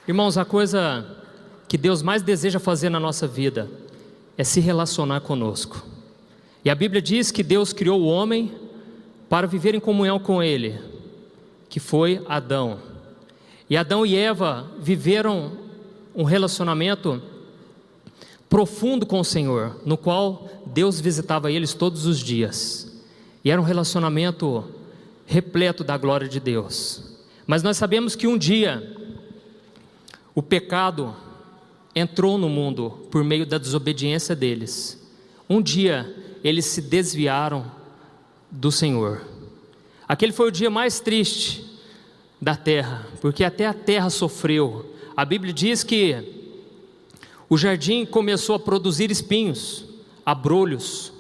Irmãos, a coisa que Deus mais deseja fazer na nossa vida é se relacionar conosco. E a Bíblia diz que Deus criou o homem para viver em comunhão com Ele, que foi Adão. E Adão e Eva viveram um relacionamento profundo com o Senhor, no qual Deus visitava eles todos os dias. E era um relacionamento repleto da glória de Deus. Mas nós sabemos que um dia o pecado entrou no mundo por meio da desobediência deles. Um dia eles se desviaram do Senhor. Aquele foi o dia mais triste da terra, porque até a terra sofreu. A Bíblia diz que o jardim começou a produzir espinhos, abrolhos,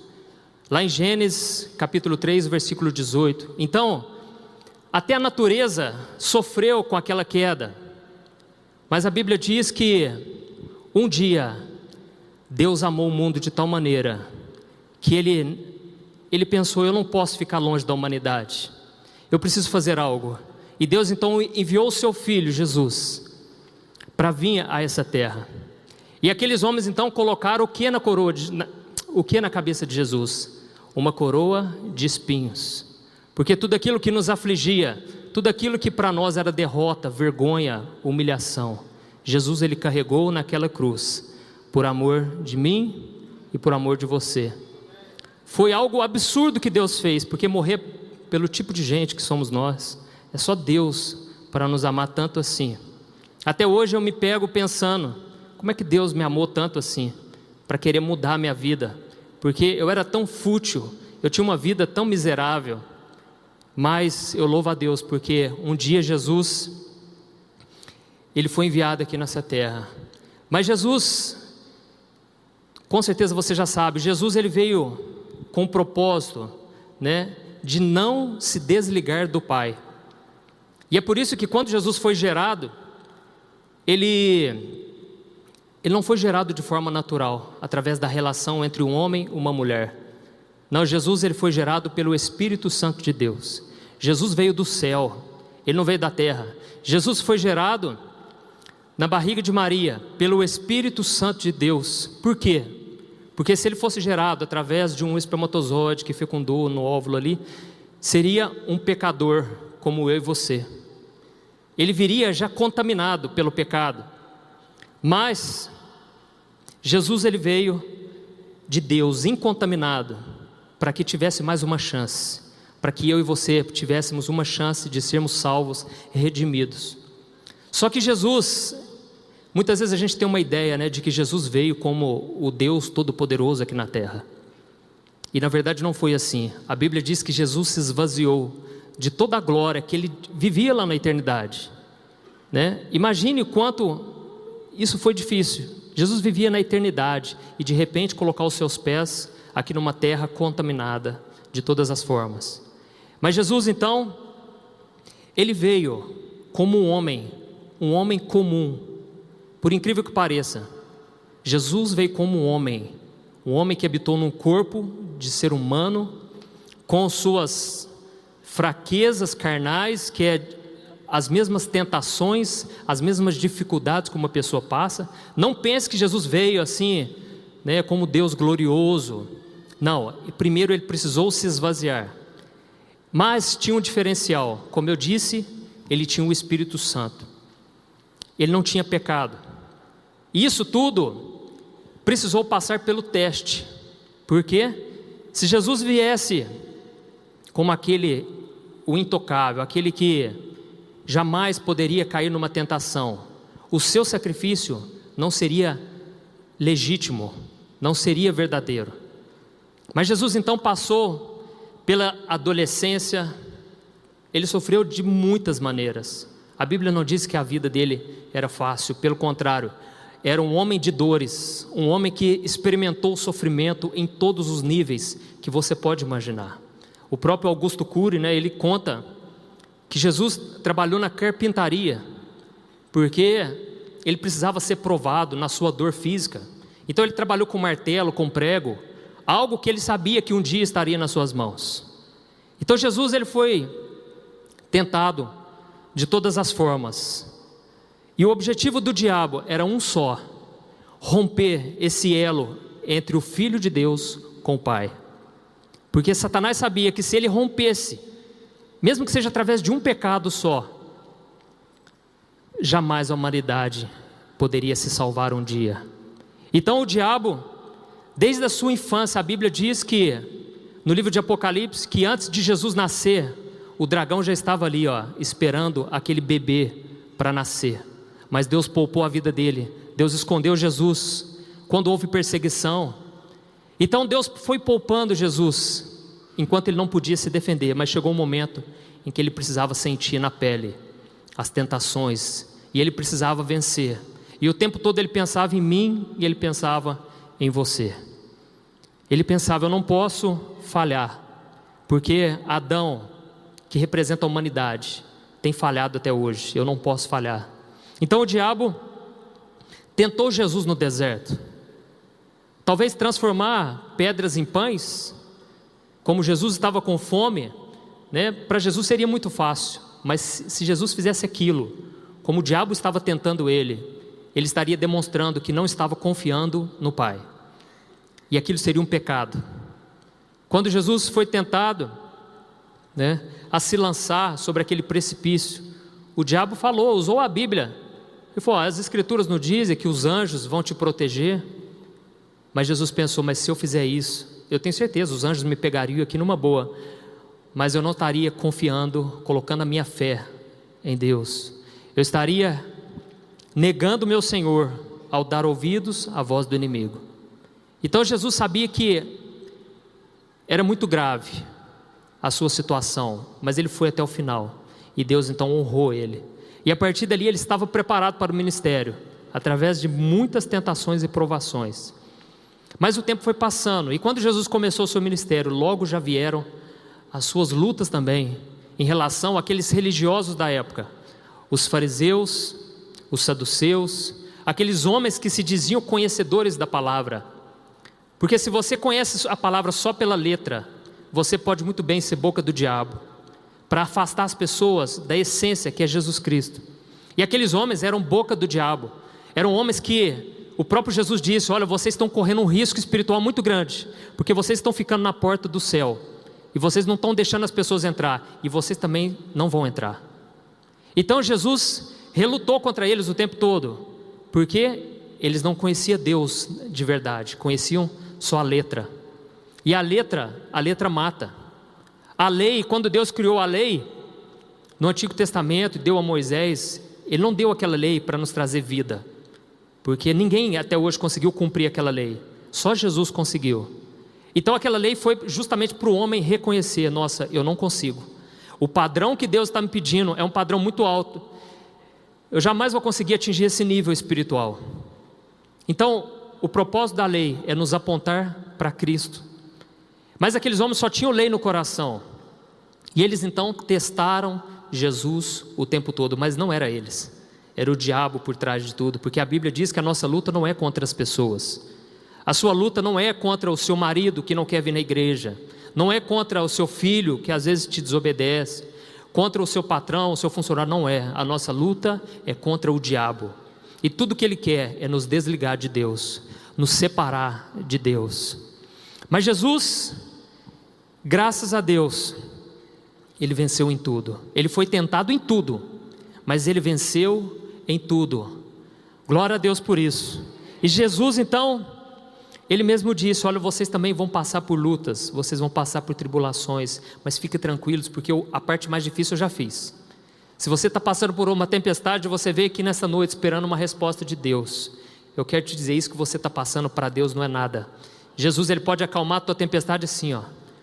lá em Gênesis capítulo 3, versículo 18. Então, até a natureza sofreu com aquela queda. Mas a Bíblia diz que um dia Deus amou o mundo de tal maneira que Ele pensou: eu não posso ficar longe da humanidade, eu preciso fazer algo. E Deus então enviou o seu Filho Jesus para vir a essa terra. E aqueles homens então colocaram o que na cabeça de Jesus? Uma coroa de espinhos. Porque tudo aquilo que nos afligia, tudo aquilo que para nós era derrota, vergonha, humilhação, Jesus Ele carregou naquela cruz, por amor de mim e por amor de você. Foi algo absurdo que Deus fez, porque morrer pelo tipo de gente que somos nós, é só Deus para nos amar tanto assim. Até hoje eu me pego pensando, como é que Deus me amou tanto assim, para querer mudar a minha vida? Porque eu era tão fútil, eu tinha uma vida tão miserável. Mas eu louvo a Deus, porque um dia Jesus, Ele foi enviado aqui nessa terra. Mas Jesus, com certeza você já sabe, Jesus Ele veio com o propósito, de não se desligar do Pai. E é por isso que quando Jesus foi gerado, Ele não foi gerado de forma natural, através da relação entre um homem e uma mulher. Não, Jesus Ele foi gerado pelo Espírito Santo de Deus. Jesus veio do céu, Ele não veio da terra. Jesus foi gerado na barriga de Maria pelo Espírito Santo de Deus. Por quê? Porque se Ele fosse gerado através de um espermatozoide que fecundou no óvulo ali, seria um pecador como eu e você. Ele viria já contaminado pelo pecado. Mas Jesus Ele veio de Deus incontaminado, para que tivesse mais uma chance, para que eu e você tivéssemos uma chance de sermos salvos e redimidos. Só que Jesus, muitas vezes a gente tem uma ideia, de que Jesus veio como o Deus Todo-Poderoso aqui na terra. E na verdade não foi assim. A Bíblia diz que Jesus se esvaziou de toda a glória que Ele vivia lá na eternidade. Imagine o quanto isso foi difícil. Jesus vivia na eternidade e de repente colocar os seus pés aqui numa terra contaminada de todas as formas. Mas Jesus então, Ele veio como um homem comum. Por incrível que pareça, Jesus veio como um homem que habitou num corpo de ser humano, com suas fraquezas carnais, que é as mesmas tentações, as mesmas dificuldades que uma pessoa passa. Não pense que Jesus veio assim, como Deus glorioso. Não, primeiro Ele precisou se esvaziar. Mas tinha um diferencial. Como eu disse, Ele tinha o Espírito Santo. Ele não tinha pecado. E isso tudo precisou passar pelo teste. Porque se Jesus viesse como o intocável, aquele que jamais poderia cair numa tentação, o seu sacrifício não seria legítimo, não seria verdadeiro. Mas Jesus então passou pela adolescência. Ele sofreu de muitas maneiras. A Bíblia não diz que a vida dele era fácil, pelo contrário, era um homem de dores, um homem que experimentou sofrimento em todos os níveis que você pode imaginar. O próprio Augusto Cury, ele conta que Jesus trabalhou na carpintaria, porque ele precisava ser provado na sua dor física. Então ele trabalhou com martelo, com prego, algo que ele sabia que um dia estaria nas suas mãos. Então Jesus ele foi tentado de todas as formas. E o objetivo do diabo era um só: romper esse elo entre o Filho de Deus com o Pai. Porque Satanás sabia que se ele rompesse, mesmo que seja através de um pecado só, jamais a humanidade poderia se salvar um dia. Então o diabo, desde a sua infância, a Bíblia diz que, no livro de Apocalipse, que antes de Jesus nascer, o dragão já estava ali, esperando aquele bebê para nascer. Mas Deus poupou a vida dele, Deus escondeu Jesus quando houve perseguição. Então Deus foi poupando Jesus, enquanto ele não podia se defender, mas chegou um momento em que ele precisava sentir na pele as tentações, e ele precisava vencer. E o tempo todo ele pensava em mim, e ele pensava em você. Ele pensava: eu não posso falhar, porque Adão, que representa a humanidade, tem falhado até hoje, eu não posso falhar. Então o diabo tentou Jesus no deserto, talvez transformar pedras em pães. Como Jesus estava com fome, para Jesus seria muito fácil, mas se Jesus fizesse aquilo, como o diabo estava tentando ele estaria demonstrando que não estava confiando no Pai, e aquilo seria um pecado. Quando Jesus foi tentado a se lançar sobre aquele precipício, o diabo usou a Bíblia, ele falou: as Escrituras não dizem que os anjos vão te proteger? Mas Jesus pensou: mas se eu fizer isso, eu tenho certeza, os anjos me pegariam aqui numa boa, mas eu não estaria confiando, colocando a minha fé em Deus, eu estaria negando o meu Senhor ao dar ouvidos à voz do inimigo. Então Jesus sabia que era muito grave a sua situação, mas ele foi até o final, e Deus então honrou ele, e a partir dali ele estava preparado para o ministério, através de muitas tentações e provações. Mas o tempo foi passando, e quando Jesus começou o seu ministério, logo já vieram as suas lutas também, em relação àqueles religiosos da época, os fariseus, os saduceus, aqueles homens que se diziam conhecedores da palavra. Porque se você conhece a palavra só pela letra, você pode muito bem ser boca do diabo, para afastar as pessoas da essência que é Jesus Cristo. E aqueles homens eram boca do diabo, eram homens que o próprio Jesus disse: olha, vocês estão correndo um risco espiritual muito grande, porque vocês estão ficando na porta do céu, e vocês não estão deixando as pessoas entrar, e vocês também não vão entrar. Então Jesus relutou contra eles o tempo todo, porque eles não conheciam Deus de verdade, conheciam só a letra, e a letra mata. A lei, quando Deus criou a lei no Antigo Testamento e deu a Moisés, Ele não deu aquela lei para nos trazer vida, porque ninguém até hoje conseguiu cumprir aquela lei, só Jesus conseguiu. Então aquela lei foi justamente para o homem reconhecer: nossa, eu não consigo, o padrão que Deus está me pedindo é um padrão muito alto, eu jamais vou conseguir atingir esse nível espiritual. Então o propósito da lei é nos apontar para Cristo. Mas aqueles homens só tinham lei no coração, e eles então testaram Jesus o tempo todo, mas não era eles, era o diabo por trás de tudo, porque a Bíblia diz que a nossa luta não é contra as pessoas, a sua luta não é contra o seu marido que não quer vir na igreja, não é contra o seu filho que às vezes te desobedece, contra o seu patrão, o seu funcionário, não é. A nossa luta é contra o diabo, e tudo que ele quer é nos desligar de Deus, nos separar de Deus. Mas Jesus, graças a Deus, Ele venceu em tudo. Ele foi tentado em tudo, mas Ele venceu em tudo. Glória a Deus por isso. E Jesus então, Ele mesmo disse: olha, vocês também vão passar por lutas, vocês vão passar por tribulações, mas fiquem tranquilos, porque a parte mais difícil eu já fiz. Se você está passando por uma tempestade, você veio aqui nessa noite esperando uma resposta de Deus. Eu quero te dizer: isso que você está passando para Deus não é nada. Jesus, Ele pode acalmar a tua tempestade assim,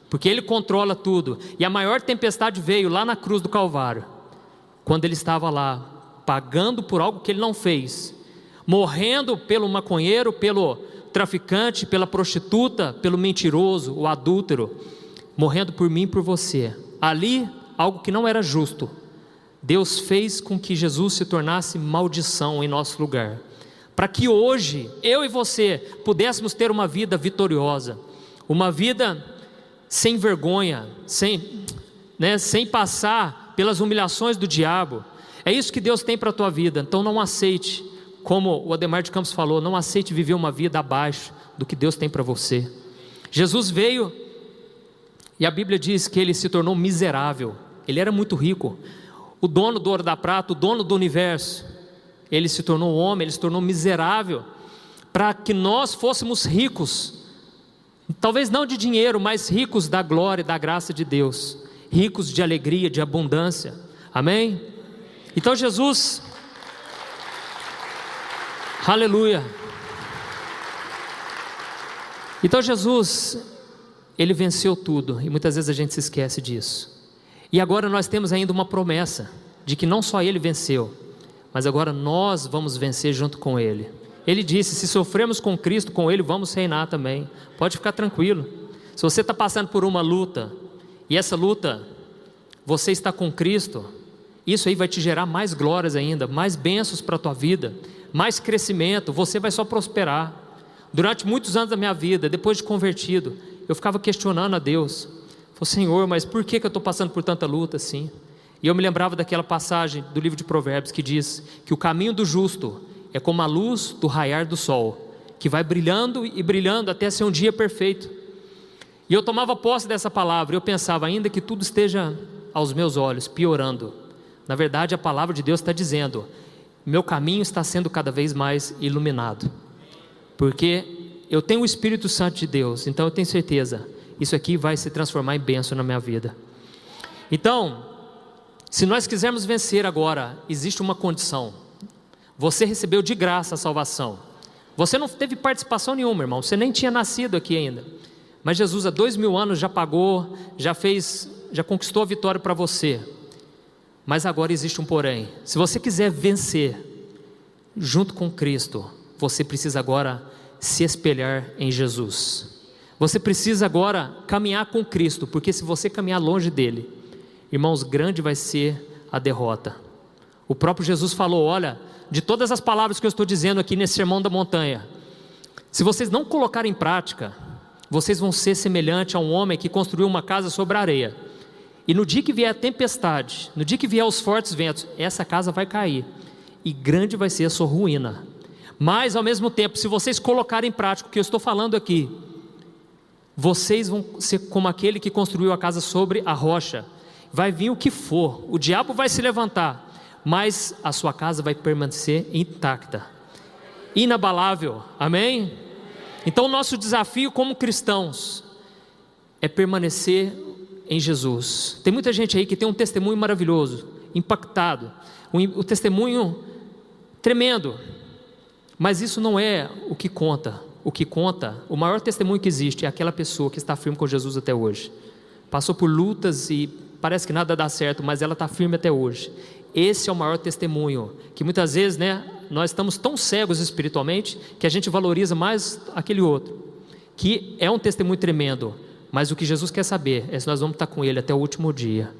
porque Ele controla tudo. E a maior tempestade veio lá na cruz do Calvário, quando Ele estava lá, pagando por algo que Ele não fez, morrendo pelo maconheiro, pelo traficante, pela prostituta, pelo mentiroso, o adúltero, morrendo por mim e por você. Ali, algo que não era justo, Deus fez com que Jesus se tornasse maldição em nosso lugar, para que hoje, eu e você, pudéssemos ter uma vida vitoriosa, uma vida sem vergonha, sem passar pelas humilhações do diabo. É isso que Deus tem para a tua vida. Então não aceite, como o Ademar de Campos falou, não aceite viver uma vida abaixo do que Deus tem para você. Jesus veio e a Bíblia diz que ele se tornou miserável. Ele era muito rico, o dono do ouro e da prata, o dono do universo. Ele se tornou homem, ele se tornou miserável, para que nós fôssemos ricos, talvez não de dinheiro, mas ricos da glória e da graça de Deus, ricos de alegria, de abundância, amém? Então Jesus, aleluia, então Jesus, ele venceu tudo, e muitas vezes a gente se esquece disso, e agora nós temos ainda uma promessa, de que não só ele venceu, mas agora nós vamos vencer junto com ele. Ele disse, se sofremos com Cristo, com ele vamos reinar também, pode ficar tranquilo. Se você está passando por uma luta, e essa luta, você está com Cristo, isso aí vai te gerar mais glórias ainda, mais bênçãos para a tua vida, mais crescimento, você vai só prosperar. Durante muitos anos da minha vida, depois de convertido, eu ficava questionando a Deus, falei, Senhor, mas por que eu estou passando por tanta luta assim? E eu me lembrava daquela passagem do livro de Provérbios que diz que o caminho do justo é como a luz do raiar do sol, que vai brilhando e brilhando até ser um dia perfeito. E eu tomava posse dessa palavra, e eu pensava, ainda que tudo esteja aos meus olhos piorando, na verdade a palavra de Deus está dizendo, meu caminho está sendo cada vez mais iluminado, porque eu tenho o Espírito Santo de Deus, então eu tenho certeza, isso aqui vai se transformar em bênção na minha vida. Então, se nós quisermos vencer agora, existe uma condição. Você recebeu de graça a salvação. Você não teve participação nenhuma, irmão. Você nem tinha nascido aqui ainda. Mas Jesus há 2000 anos já pagou, já conquistou a vitória para você. Mas agora existe um porém. Se você quiser vencer junto com Cristo, você precisa agora se espelhar em Jesus. Você precisa agora caminhar com Cristo, porque se você caminhar longe dele, irmãos, grande vai ser a derrota. O próprio Jesus falou, olha, de todas as palavras que eu estou dizendo aqui nesse sermão da montanha, se vocês não colocarem em prática, vocês vão ser semelhante a um homem que construiu uma casa sobre a areia, e no dia que vier a tempestade, no dia que vier os fortes ventos, essa casa vai cair, e grande vai ser a sua ruína. Mas ao mesmo tempo, se vocês colocarem em prática o que eu estou falando aqui, vocês vão ser como aquele que construiu a casa sobre a rocha. Vai vir o que for, o diabo vai se levantar, mas a sua casa vai permanecer intacta, inabalável, amém? Então o nosso desafio como cristãos é permanecer em Jesus. Tem muita gente aí que tem um testemunho maravilhoso, impactado, um testemunho tremendo, mas isso não é o que conta. O que conta, o maior testemunho que existe é aquela pessoa que está firme com Jesus até hoje, passou por lutas e parece que nada dá certo, mas ela está firme até hoje. Esse é o maior testemunho, que muitas vezes, nós estamos tão cegos espiritualmente, que a gente valoriza mais aquele outro, que é um testemunho tremendo, mas o que Jesus quer saber, é se nós vamos estar com Ele até o último dia.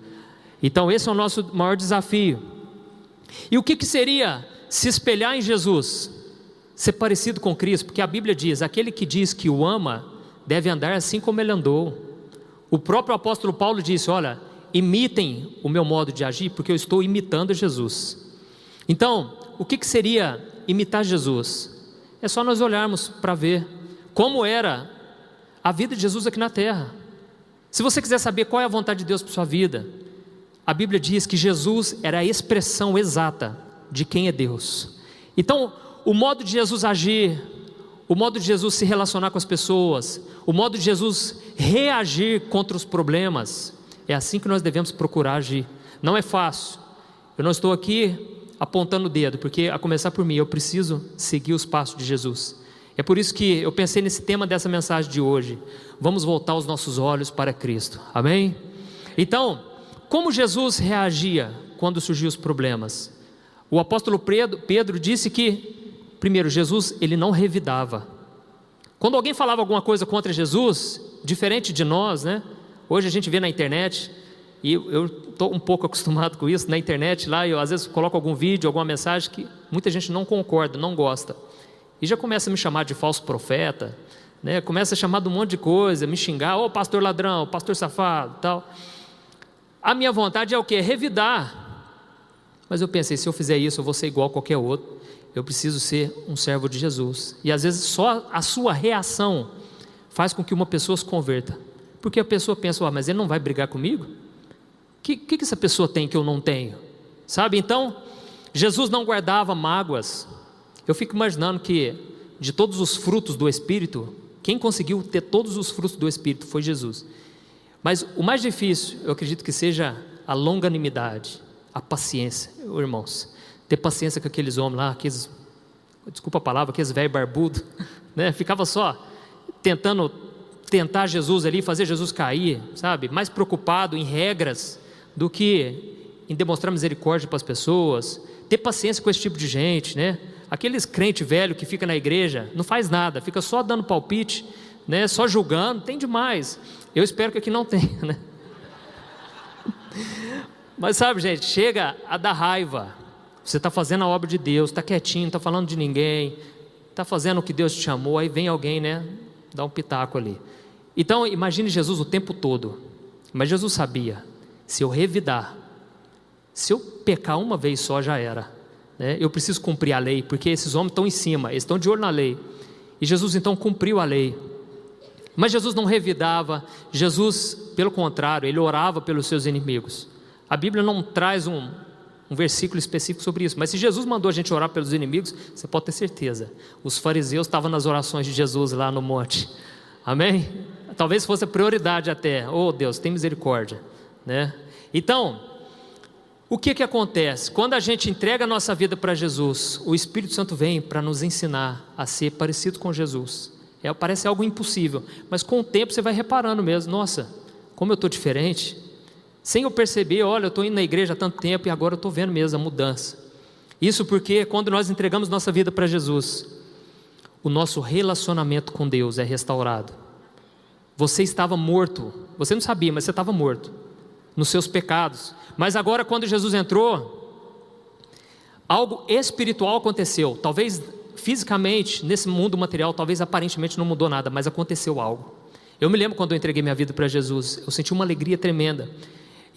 Então esse é o nosso maior desafio. E o que seria se espelhar em Jesus? Ser parecido com Cristo, porque a Bíblia diz, aquele que diz que o ama, deve andar assim como Ele andou. O próprio apóstolo Paulo disse, olha, imitem o meu modo de agir, porque eu estou imitando Jesus. Então, o que seria imitar Jesus? É só nós olharmos para ver como era a vida de Jesus aqui na terra. Se você quiser saber qual é a vontade de Deus para sua vida, a Bíblia diz que Jesus era a expressão exata de quem é Deus. Então, o modo de Jesus agir, o modo de Jesus se relacionar com as pessoas, o modo de Jesus reagir contra os problemas, é assim que nós devemos procurar agir. Não é fácil. Eu não estou aqui apontando o dedo, porque a começar por mim, eu preciso seguir os passos de Jesus. É por isso que eu pensei nesse tema dessa mensagem de hoje. Vamos voltar os nossos olhos para Cristo. Amém? Então, como Jesus reagia quando surgiam os problemas? O apóstolo Pedro disse que, primeiro, Jesus, ele não revidava. Quando alguém falava alguma coisa contra Jesus, diferente de nós, hoje a gente vê na internet, e eu estou um pouco acostumado com isso, na internet lá, eu às vezes coloco algum vídeo, alguma mensagem que muita gente não concorda, não gosta, e já começa a me chamar de falso profeta, começa a chamar de um monte de coisa, me xingar, ô pastor ladrão, pastor safado, tal. A minha vontade é o quê? Revidar, Mas eu pensei, se eu fizer isso, eu vou ser igual a qualquer outro. Eu preciso ser um servo de Jesus. E às vezes só a sua reação faz com que uma pessoa se converta. Porque a pessoa pensa, mas ele não vai brigar comigo? O que essa pessoa tem que eu não tenho? Sabe, então, Jesus não guardava mágoas. Eu fico imaginando que de todos os frutos do Espírito, quem conseguiu ter todos os frutos do Espírito foi Jesus. Mas o mais difícil, eu acredito que seja a longanimidade, a paciência. Irmãos, ter paciência com aqueles homens lá, desculpa a palavra, aqueles velho barbudo, né? Ficava só tentar Jesus ali, fazer Jesus cair, sabe? Mais preocupado em regras do que em demonstrar misericórdia para as pessoas. Ter paciência com esse tipo de gente, né? Aqueles crente velho que fica na igreja, não faz nada, fica só dando palpite, né? Só julgando, tem demais. Eu espero que aqui não tenha, né? Mas sabe, gente, chega a dar raiva. Você está fazendo a obra de Deus, está quietinho, não está falando de ninguém, está fazendo o que Deus te chamou, aí vem alguém, né? Dá um pitaco ali. Então, imagine Jesus o tempo todo. Mas Jesus sabia, se eu revidar, se eu pecar uma vez só, já era, né? Eu preciso cumprir a lei, porque esses homens estão em cima, eles estão de olho na lei. E Jesus então cumpriu a lei. Mas Jesus não revidava. Jesus, pelo contrário, ele orava pelos seus inimigos. A Bíblia não traz um versículo específico sobre isso, mas se Jesus mandou a gente orar pelos inimigos, você pode ter certeza, os fariseus estavam nas orações de Jesus lá no monte, amém? Talvez fosse a prioridade até, oh Deus, tem misericórdia, né? Então, o que acontece? Quando a gente entrega a nossa vida para Jesus, o Espírito Santo vem para nos ensinar a ser parecido com Jesus. Parece algo impossível, mas com o tempo você vai reparando mesmo, nossa, como eu estou diferente. Sem eu perceber, olha, eu estou indo na igreja há tanto tempo e agora eu estou vendo mesmo a mudança. Isso porque quando nós entregamos nossa vida para Jesus, o nosso relacionamento com Deus é restaurado. Você estava morto, você não sabia, mas você estava morto nos seus pecados. Mas agora quando Jesus entrou, algo espiritual aconteceu. Talvez fisicamente, nesse mundo material, talvez aparentemente não mudou nada, mas aconteceu algo. Eu me lembro quando eu entreguei minha vida para Jesus, eu senti uma alegria tremenda.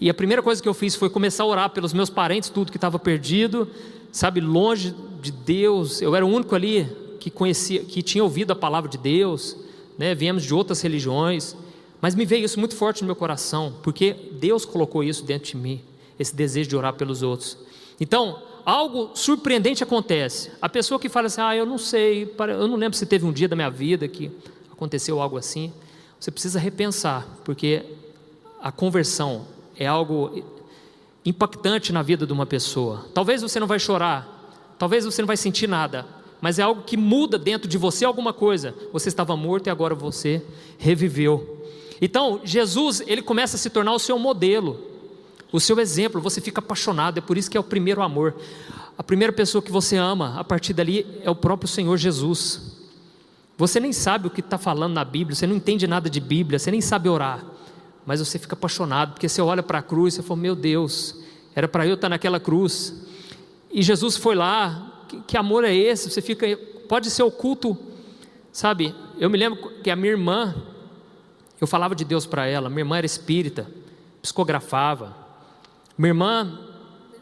E a primeira coisa que eu fiz foi começar a orar pelos meus parentes, tudo que estava perdido, sabe, longe de Deus. Eu era o único ali que conhecia, que tinha ouvido a palavra de Deus, né? Viemos de outras religiões, mas me veio isso muito forte no meu coração, porque Deus colocou isso dentro de mim, esse desejo de orar pelos outros. Então, algo surpreendente acontece. A pessoa que fala assim, eu não sei, eu não lembro se teve um dia da minha vida que aconteceu algo assim. Você precisa repensar, porque a conversão é algo impactante na vida de uma pessoa. Talvez você não vai chorar, talvez você não vai sentir nada, mas é algo que muda dentro de você alguma coisa. Você estava morto e agora você reviveu. Então Jesus, ele começa a se tornar o seu modelo, o seu exemplo. Você fica apaixonado, é por isso que é o primeiro amor. A primeira pessoa que você ama, a partir dali, é o próprio Senhor Jesus. Você nem sabe o que está falando na Bíblia, você não entende nada de Bíblia, você nem sabe orar, mas você fica apaixonado, porque você olha para a cruz e você fala, meu Deus, era para eu estar naquela cruz, e Jesus foi lá. Que amor é esse? Você fica, pode ser oculto, sabe? Eu me lembro que a minha irmã, eu falava de Deus para ela. Minha irmã era espírita, psicografava. Minha irmã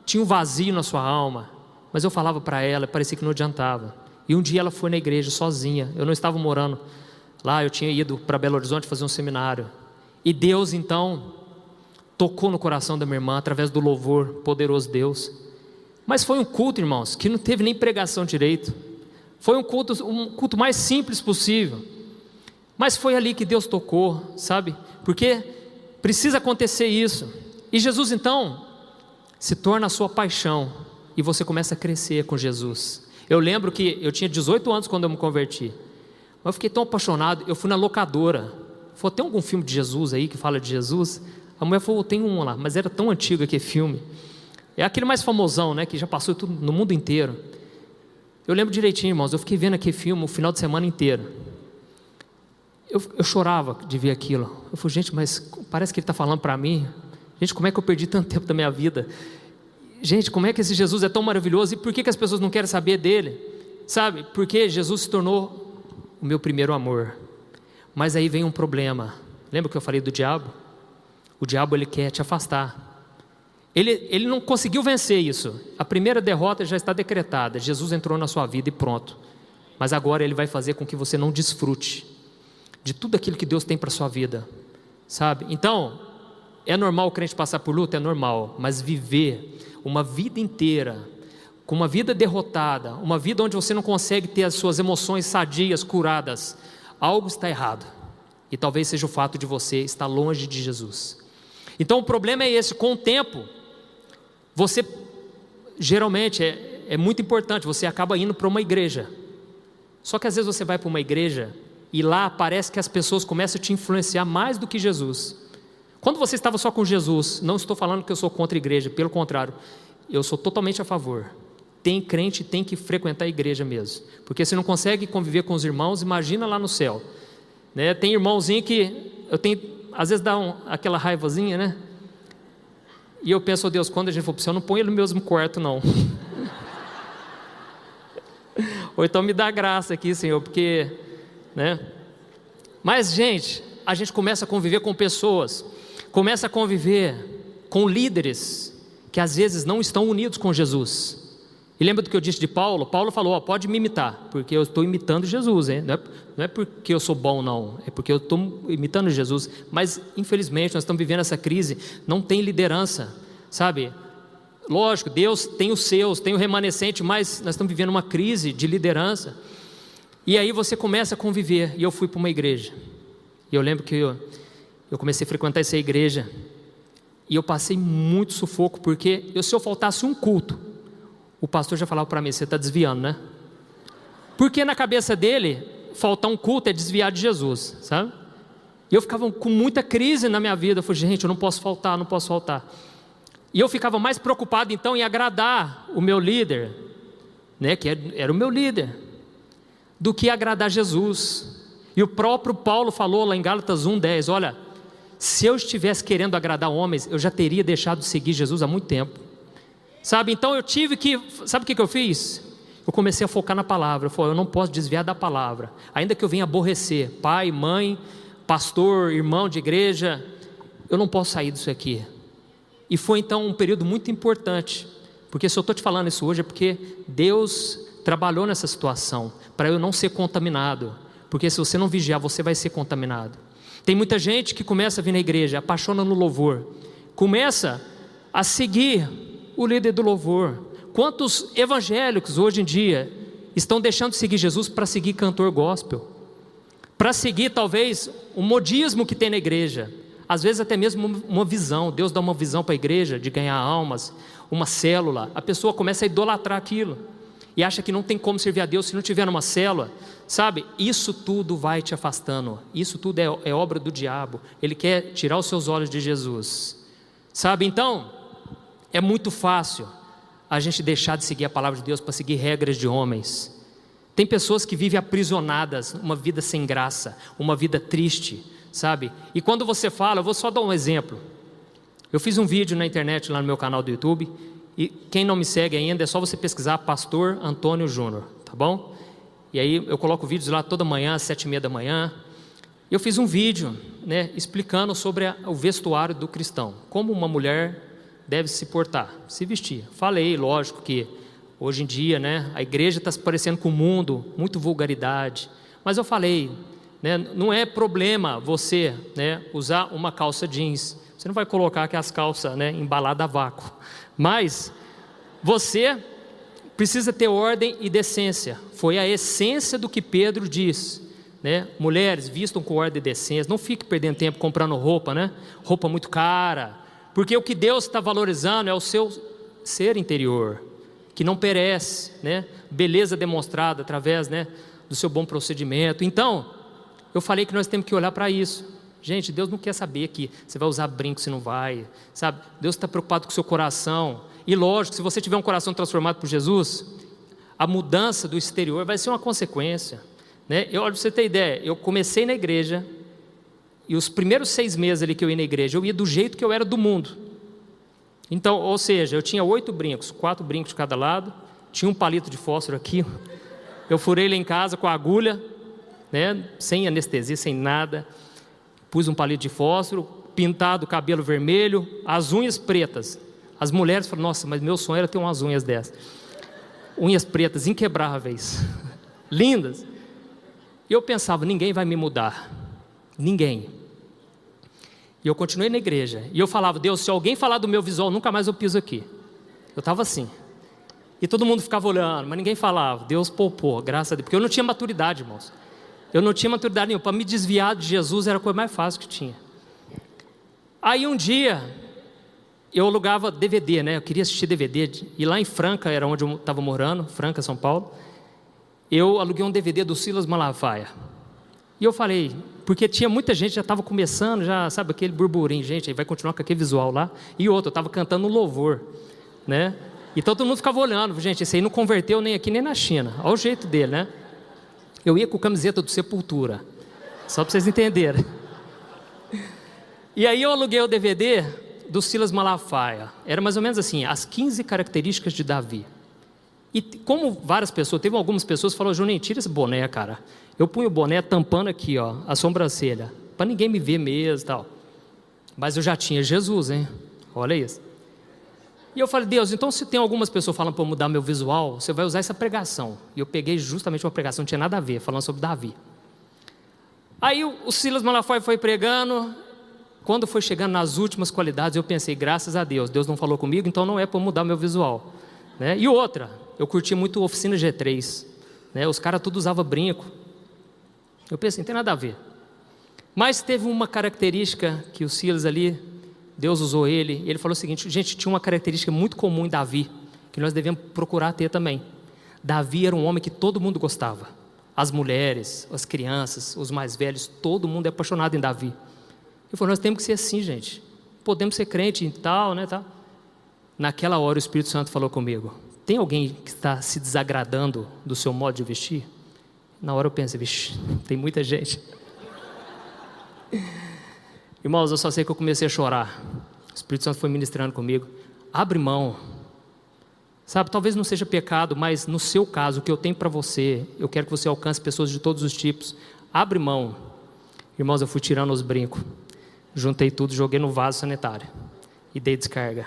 tinha um vazio na sua alma, mas eu falava para ela, parecia que não adiantava. E um dia ela foi na igreja sozinha, eu não estava morando lá, eu tinha ido para Belo Horizonte fazer um seminário. E Deus então tocou no coração da minha irmã através do louvor, poderoso Deus. Mas foi um culto, irmãos, que não teve nem pregação direito. Foi um culto mais simples possível. Mas foi ali que Deus tocou, sabe? Porque precisa acontecer isso. E Jesus então se torna a sua paixão, e você começa a crescer com Jesus. Eu lembro que eu tinha 18 anos quando eu me converti, mas eu fiquei tão apaixonado, eu fui na locadora. Falou, tem algum filme de Jesus aí que fala de Jesus? A mulher falou, tem um lá, mas era tão antigo aquele filme. É aquele mais famosão, né, que já passou tudo no mundo inteiro. Eu lembro direitinho, irmãos, eu fiquei vendo aquele filme o final de semana inteiro. Eu chorava de ver aquilo. Eu falei, gente, mas parece que ele está falando para mim. Gente, como é que eu perdi tanto tempo da minha vida? Gente, como é que esse Jesus é tão maravilhoso? E por que as pessoas não querem saber dele? Sabe, porque Jesus se tornou o meu primeiro amor. Mas aí vem um problema. Lembra que eu falei do diabo? O diabo, ele quer te afastar. Ele não conseguiu vencer isso. A primeira derrota já está decretada. Jesus entrou na sua vida e pronto. Mas agora Ele vai fazer com que você não desfrute de tudo aquilo que Deus tem para a sua vida, sabe? Então, é normal o crente passar por luta? É normal. Mas viver uma vida inteira com uma vida derrotada, uma vida onde você não consegue ter as suas emoções sadias, curadas, algo está errado. E talvez seja o fato de você estar longe de Jesus. Então o problema é esse: com o tempo, você, geralmente, é muito importante, você acaba indo para uma igreja. Só que às vezes você vai para uma igreja e lá parece que as pessoas começam a te influenciar mais do que Jesus. Quando você estava só com Jesus, não estou falando que eu sou contra a igreja, pelo contrário, eu sou totalmente a favor. Tem crente, tem que frequentar a igreja mesmo, porque se não consegue conviver com os irmãos, imagina lá no céu, né? Tem irmãozinho que eu tenho, às vezes dá aquela raivazinha, né? E eu penso, oh Deus, quando a gente for para o céu, não põe ele no mesmo quarto não. Ou então me dá graça aqui, Senhor, porque, né? Mas gente, a gente começa a conviver com pessoas, começa a conviver com líderes que às vezes não estão unidos com Jesus. E lembra do que eu disse de Paulo? Paulo falou, pode me imitar, porque eu estou imitando Jesus, hein? Não é porque eu sou bom não, é porque eu estou imitando Jesus. Mas infelizmente nós estamos vivendo essa crise, não tem liderança, sabe? Lógico, Deus tem os seus, tem o remanescente, mas nós estamos vivendo uma crise de liderança. E aí você começa a conviver, e eu fui para uma igreja, e eu lembro que eu comecei a frequentar essa igreja, e eu passei muito sufoco, porque se eu faltasse um culto, o pastor já falava para mim, você está desviando, né? Porque na cabeça dele, faltar um culto é desviar de Jesus, sabe? E eu ficava com muita crise na minha vida, eu falei, gente, eu não posso faltar, não posso faltar. E eu ficava mais preocupado então em agradar o meu líder, né, que era o meu líder, do que agradar Jesus. E o próprio Paulo falou lá em Gálatas 1:10, olha, se eu estivesse querendo agradar homens, eu já teria deixado de seguir Jesus há muito tempo. Sabe, então eu tive que, sabe o que eu fiz? Eu comecei a focar na palavra, eu falei, eu não posso desviar da palavra, ainda que eu venha aborrecer pai, mãe, pastor, irmão de igreja, eu não posso sair disso aqui. E foi então um período muito importante, porque se eu estou te falando isso hoje é porque Deus trabalhou nessa situação, para eu não ser contaminado, porque se você não vigiar, você vai ser contaminado. Tem muita gente que começa a vir na igreja, apaixona no louvor, começa a seguir o líder do louvor. Quantos evangélicos hoje em dia estão deixando de seguir Jesus para seguir cantor gospel, para seguir talvez o modismo que tem na igreja, às vezes até mesmo uma visão. Deus dá uma visão para a igreja de ganhar almas, uma célula, a pessoa começa a idolatrar aquilo e acha que não tem como servir a Deus se não tiver numa célula, sabe? Isso tudo vai te afastando, isso tudo é obra do diabo, ele quer tirar os seus olhos de Jesus, sabe? Então é muito fácil a gente deixar de seguir a palavra de Deus para seguir regras de homens. Tem pessoas que vivem aprisionadas, uma vida sem graça, uma vida triste, sabe? E quando você fala, eu vou só dar um exemplo. Eu fiz um vídeo na internet, lá no meu canal do YouTube, e quem não me segue ainda, é só você pesquisar Pastor Antônio Júnior, tá bom? E aí eu coloco vídeos lá toda manhã, às 7:30 da manhã. Eu fiz um vídeo, né, explicando sobre o vestuário do cristão, como uma mulher deve se portar, se vestir. Falei, lógico que hoje em dia, né, a igreja está se parecendo com o mundo, muito vulgaridade, mas eu falei, né, não é problema você, né, usar uma calça jeans, você não vai colocar aquelas calças, né, embaladas a vácuo, mas você precisa ter ordem e decência. Foi a essência do que Pedro diz, né? Mulheres, vistam com ordem e decência, não fique perdendo tempo comprando roupa, né, roupa muito cara, porque o que Deus está valorizando é o seu ser interior, que não perece, né? Beleza demonstrada através, né, do seu bom procedimento. Então, eu falei que nós temos que olhar para isso. Gente, Deus não quer saber que você vai usar brinco, se não vai, sabe? Deus está preocupado com o seu coração. E lógico, se você tiver um coração transformado por Jesus, a mudança do exterior vai ser uma consequência, né? Olha, para você ter ideia, eu comecei na igreja, e os primeiros 6 meses ali que eu ia na igreja, eu ia do jeito que eu era do mundo. Então, ou seja, eu tinha 8 brincos, 4 brincos de cada lado, tinha um palito de fósforo aqui, eu furei ele em casa com a agulha, né, sem anestesia, sem nada, pus um palito de fósforo, pintado o cabelo vermelho, as unhas pretas, As mulheres falaram, nossa, mas meu sonho era ter umas unhas dessas. Unhas pretas, inquebráveis, lindas. E eu pensava, ninguém vai me mudar. Ninguém. E eu continuei na igreja. E eu falava, Deus, se alguém falar do meu visual, nunca mais eu piso aqui. Eu estava assim. E todo mundo ficava olhando, mas ninguém falava. Deus poupou, graças a Deus. Porque eu não tinha maturidade, irmãos. Eu não tinha maturidade nenhuma. Para me desviar de Jesus era a coisa mais fácil que tinha. Aí um dia, eu alugava DVD, né? Eu queria assistir DVD. E lá em Franca, era onde eu estava morando, Franca, São Paulo. Eu aluguei um DVD do Silas Malafaia. E eu falei, porque tinha muita gente, já estava começando, já sabe, aquele burburinho, gente, aí vai continuar com aquele visual lá. E outro, eu estava cantando no louvor, né? Então todo mundo ficava olhando, gente, esse aí não converteu nem aqui nem na China. Olha o jeito dele, né? Eu ia com camiseta do Sepultura, só para vocês entenderem. E aí eu aluguei o DVD do Silas Malafaia. Era mais ou menos assim, as 15 características de Davi. E como várias pessoas, teve algumas pessoas que falaram, Juninho, tira esse boné, cara. Eu punho o boné tampando aqui, ó, a sobrancelha, para ninguém me ver mesmo e tal. Mas eu já tinha Jesus, hein? Olha isso. E eu falei, Deus, então se tem algumas pessoas falando para eu mudar meu visual, você vai usar essa pregação. E eu peguei justamente uma pregação, não tinha nada a ver, falando sobre Davi. Aí o Silas Malafaia foi pregando. Quando foi chegando nas últimas qualidades, eu pensei, graças a Deus, Deus não falou comigo, então não é para mudar meu visual, né? E outra, eu curti muito Oficina G3, né? Os caras tudo usavam brinco. Eu pensei, não tem nada a ver. Mas teve uma característica que o Silas ali, Deus usou ele, e ele falou o seguinte, gente, tinha uma característica muito comum em Davi, que nós devemos procurar ter também. Davi era um homem que todo mundo gostava. As mulheres, as crianças, os mais velhos, todo mundo é apaixonado em Davi. Ele falou, nós temos que ser assim, gente. Podemos ser crente e tal, né? Tal. Naquela hora o Espírito Santo falou comigo, tem alguém que está se desagradando do seu modo de vestir? Na hora eu pensei, vixe, tem muita gente. Irmãos, eu só sei que eu comecei a chorar. O Espírito Santo foi ministrando comigo. Abre mão. Sabe, talvez não seja pecado, mas no seu caso, o que eu tenho para você, eu quero que você alcance pessoas de todos os tipos. Abre mão. Irmãos, eu fui tirando os brincos. Juntei tudo, joguei no vaso sanitário. E dei descarga.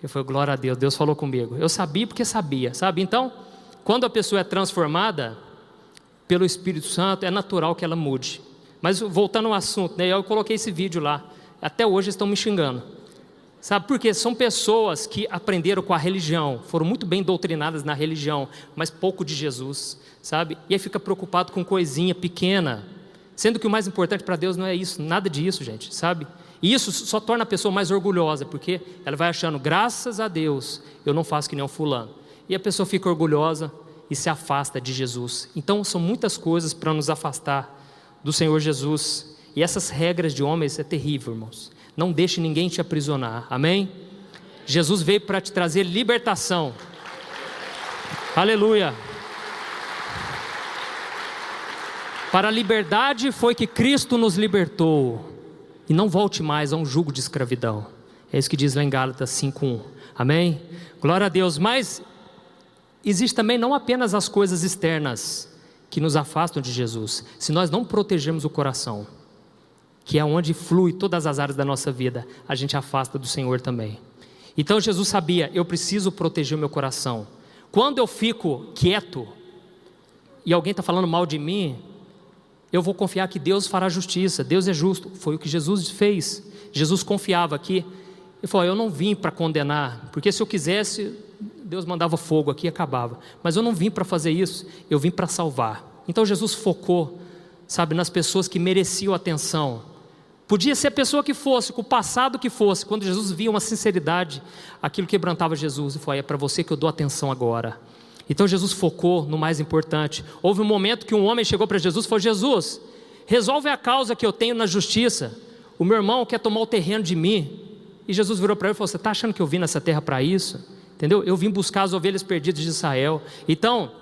Eu falei, glória a Deus, Deus falou comigo. Eu sabia porque sabia, sabe? Então, quando a pessoa é transformada pelo Espírito Santo, é natural que ela mude. Mas voltando ao assunto, né, eu coloquei esse vídeo lá. Até hoje estão me xingando. Sabe por quê? São pessoas que aprenderam com a religião, foram muito bem doutrinadas na religião, mas pouco de Jesus, sabe? E aí fica preocupado com coisinha pequena, sendo que o mais importante para Deus não é isso, nada disso, gente, sabe? E isso só torna a pessoa mais orgulhosa, porque ela vai achando, graças a Deus, eu não faço que nem um fulano. E a pessoa fica orgulhosa e se afasta de Jesus. Então são muitas coisas para nos afastar do Senhor Jesus. E essas regras de homens é terrível, irmãos. Não deixe ninguém te aprisionar, amém? Jesus veio para te trazer libertação. Aleluia. Para a liberdade foi que Cristo nos libertou. E não volte mais a um jugo de escravidão. É isso que diz lá em Gálatas 5:1. Amém? Glória a Deus. Mas existe também não apenas as coisas externas que nos afastam de Jesus. Se nós não protegermos o coração, que é onde flui todas as áreas da nossa vida, a gente afasta do Senhor também. Então Jesus sabia, eu preciso proteger o meu coração. Quando eu fico quieto e alguém está falando mal de mim, eu vou confiar que Deus fará justiça, Deus é justo. Foi o que Jesus fez. Jesus confiava aqui. Ele falou, eu não vim para condenar, porque se eu quisesse, Deus mandava fogo aqui e acabava. Mas eu não vim para fazer isso, eu vim para salvar. Então Jesus focou, sabe, nas pessoas que mereciam atenção. Podia ser a pessoa que fosse, com o passado que fosse. Quando Jesus via uma sinceridade, aquilo quebrantava Jesus. E falou, é para você que eu dou atenção agora. Então Jesus focou no mais importante. Houve um momento que um homem chegou para Jesus e falou, Jesus, resolve a causa que eu tenho na justiça. O meu irmão quer tomar o terreno de mim. E Jesus virou para ele e falou, você está achando que eu vim nessa terra para isso? Entendeu? Eu vim buscar as ovelhas perdidas de Israel. Então,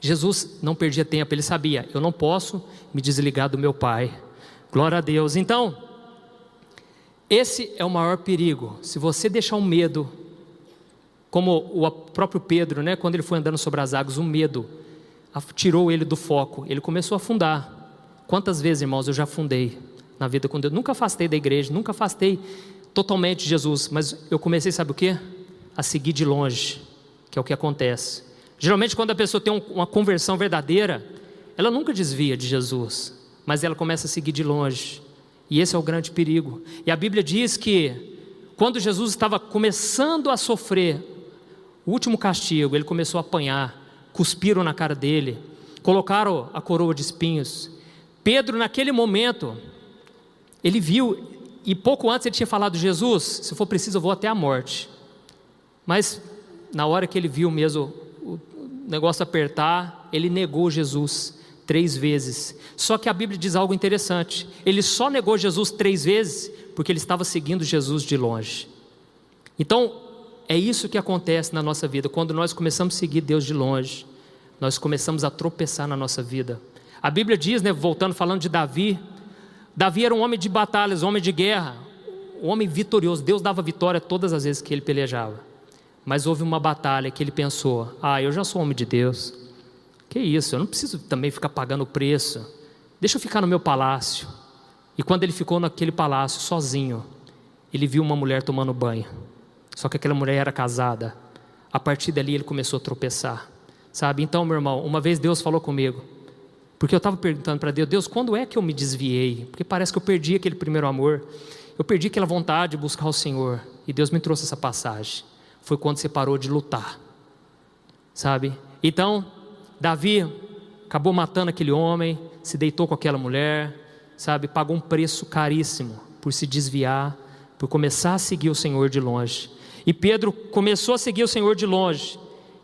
Jesus não perdia tempo, ele sabia, eu não posso me desligar do meu Pai. Glória a Deus. Então, esse é o maior perigo. Se você deixar o medo, como o próprio Pedro, né, quando ele foi andando sobre as águas, o medo tirou ele do foco, ele começou a afundar. Quantas vezes, irmãos, eu já afundei na vida com Deus? Nunca afastei da igreja, nunca afastei totalmente Jesus, mas eu comecei, sabe o quê? A seguir de longe, que é o que acontece. Geralmente quando a pessoa tem uma conversão verdadeira, ela nunca desvia de Jesus, mas ela começa a seguir de longe, e esse é o grande perigo. E a Bíblia diz que quando Jesus estava começando a sofrer o último castigo, ele começou a apanhar, cuspiram na cara dele, colocaram a coroa de espinhos. Pedro, naquele momento, ele viu, e pouco antes ele tinha falado: Jesus, se for preciso eu vou até a morte. Mas na hora que ele viu mesmo o negócio apertar, ele negou Jesus 3 vezes. Só que a Bíblia diz algo interessante: ele só negou Jesus 3 vezes porque ele estava seguindo Jesus de longe. Então é isso que acontece na nossa vida. Quando nós começamos a seguir Deus de longe, nós começamos a tropeçar na nossa vida. A Bíblia diz, voltando, falando de Davi, Davi era um homem de batalhas, um homem de guerra, um homem vitorioso. Deus dava vitória todas as vezes que ele pelejava. Mas houve uma batalha que ele pensou: eu já sou homem de Deus, que isso, eu não preciso também ficar pagando o preço, deixa eu ficar no meu palácio. E quando ele ficou naquele palácio sozinho, ele viu uma mulher tomando banho, só que aquela mulher era casada. A partir dali ele começou a tropeçar, sabe? Então, meu irmão, uma vez Deus falou comigo, porque eu estava perguntando para Deus: quando é que eu me desviei? Porque parece que eu perdi aquele primeiro amor, eu perdi aquela vontade de buscar o Senhor. E Deus me trouxe essa passagem: foi quando você parou de lutar, sabe? Então, Davi acabou matando aquele homem, se deitou com aquela mulher, sabe? Pagou um preço caríssimo por se desviar, por começar a seguir o Senhor de longe. E Pedro começou a seguir o Senhor de longe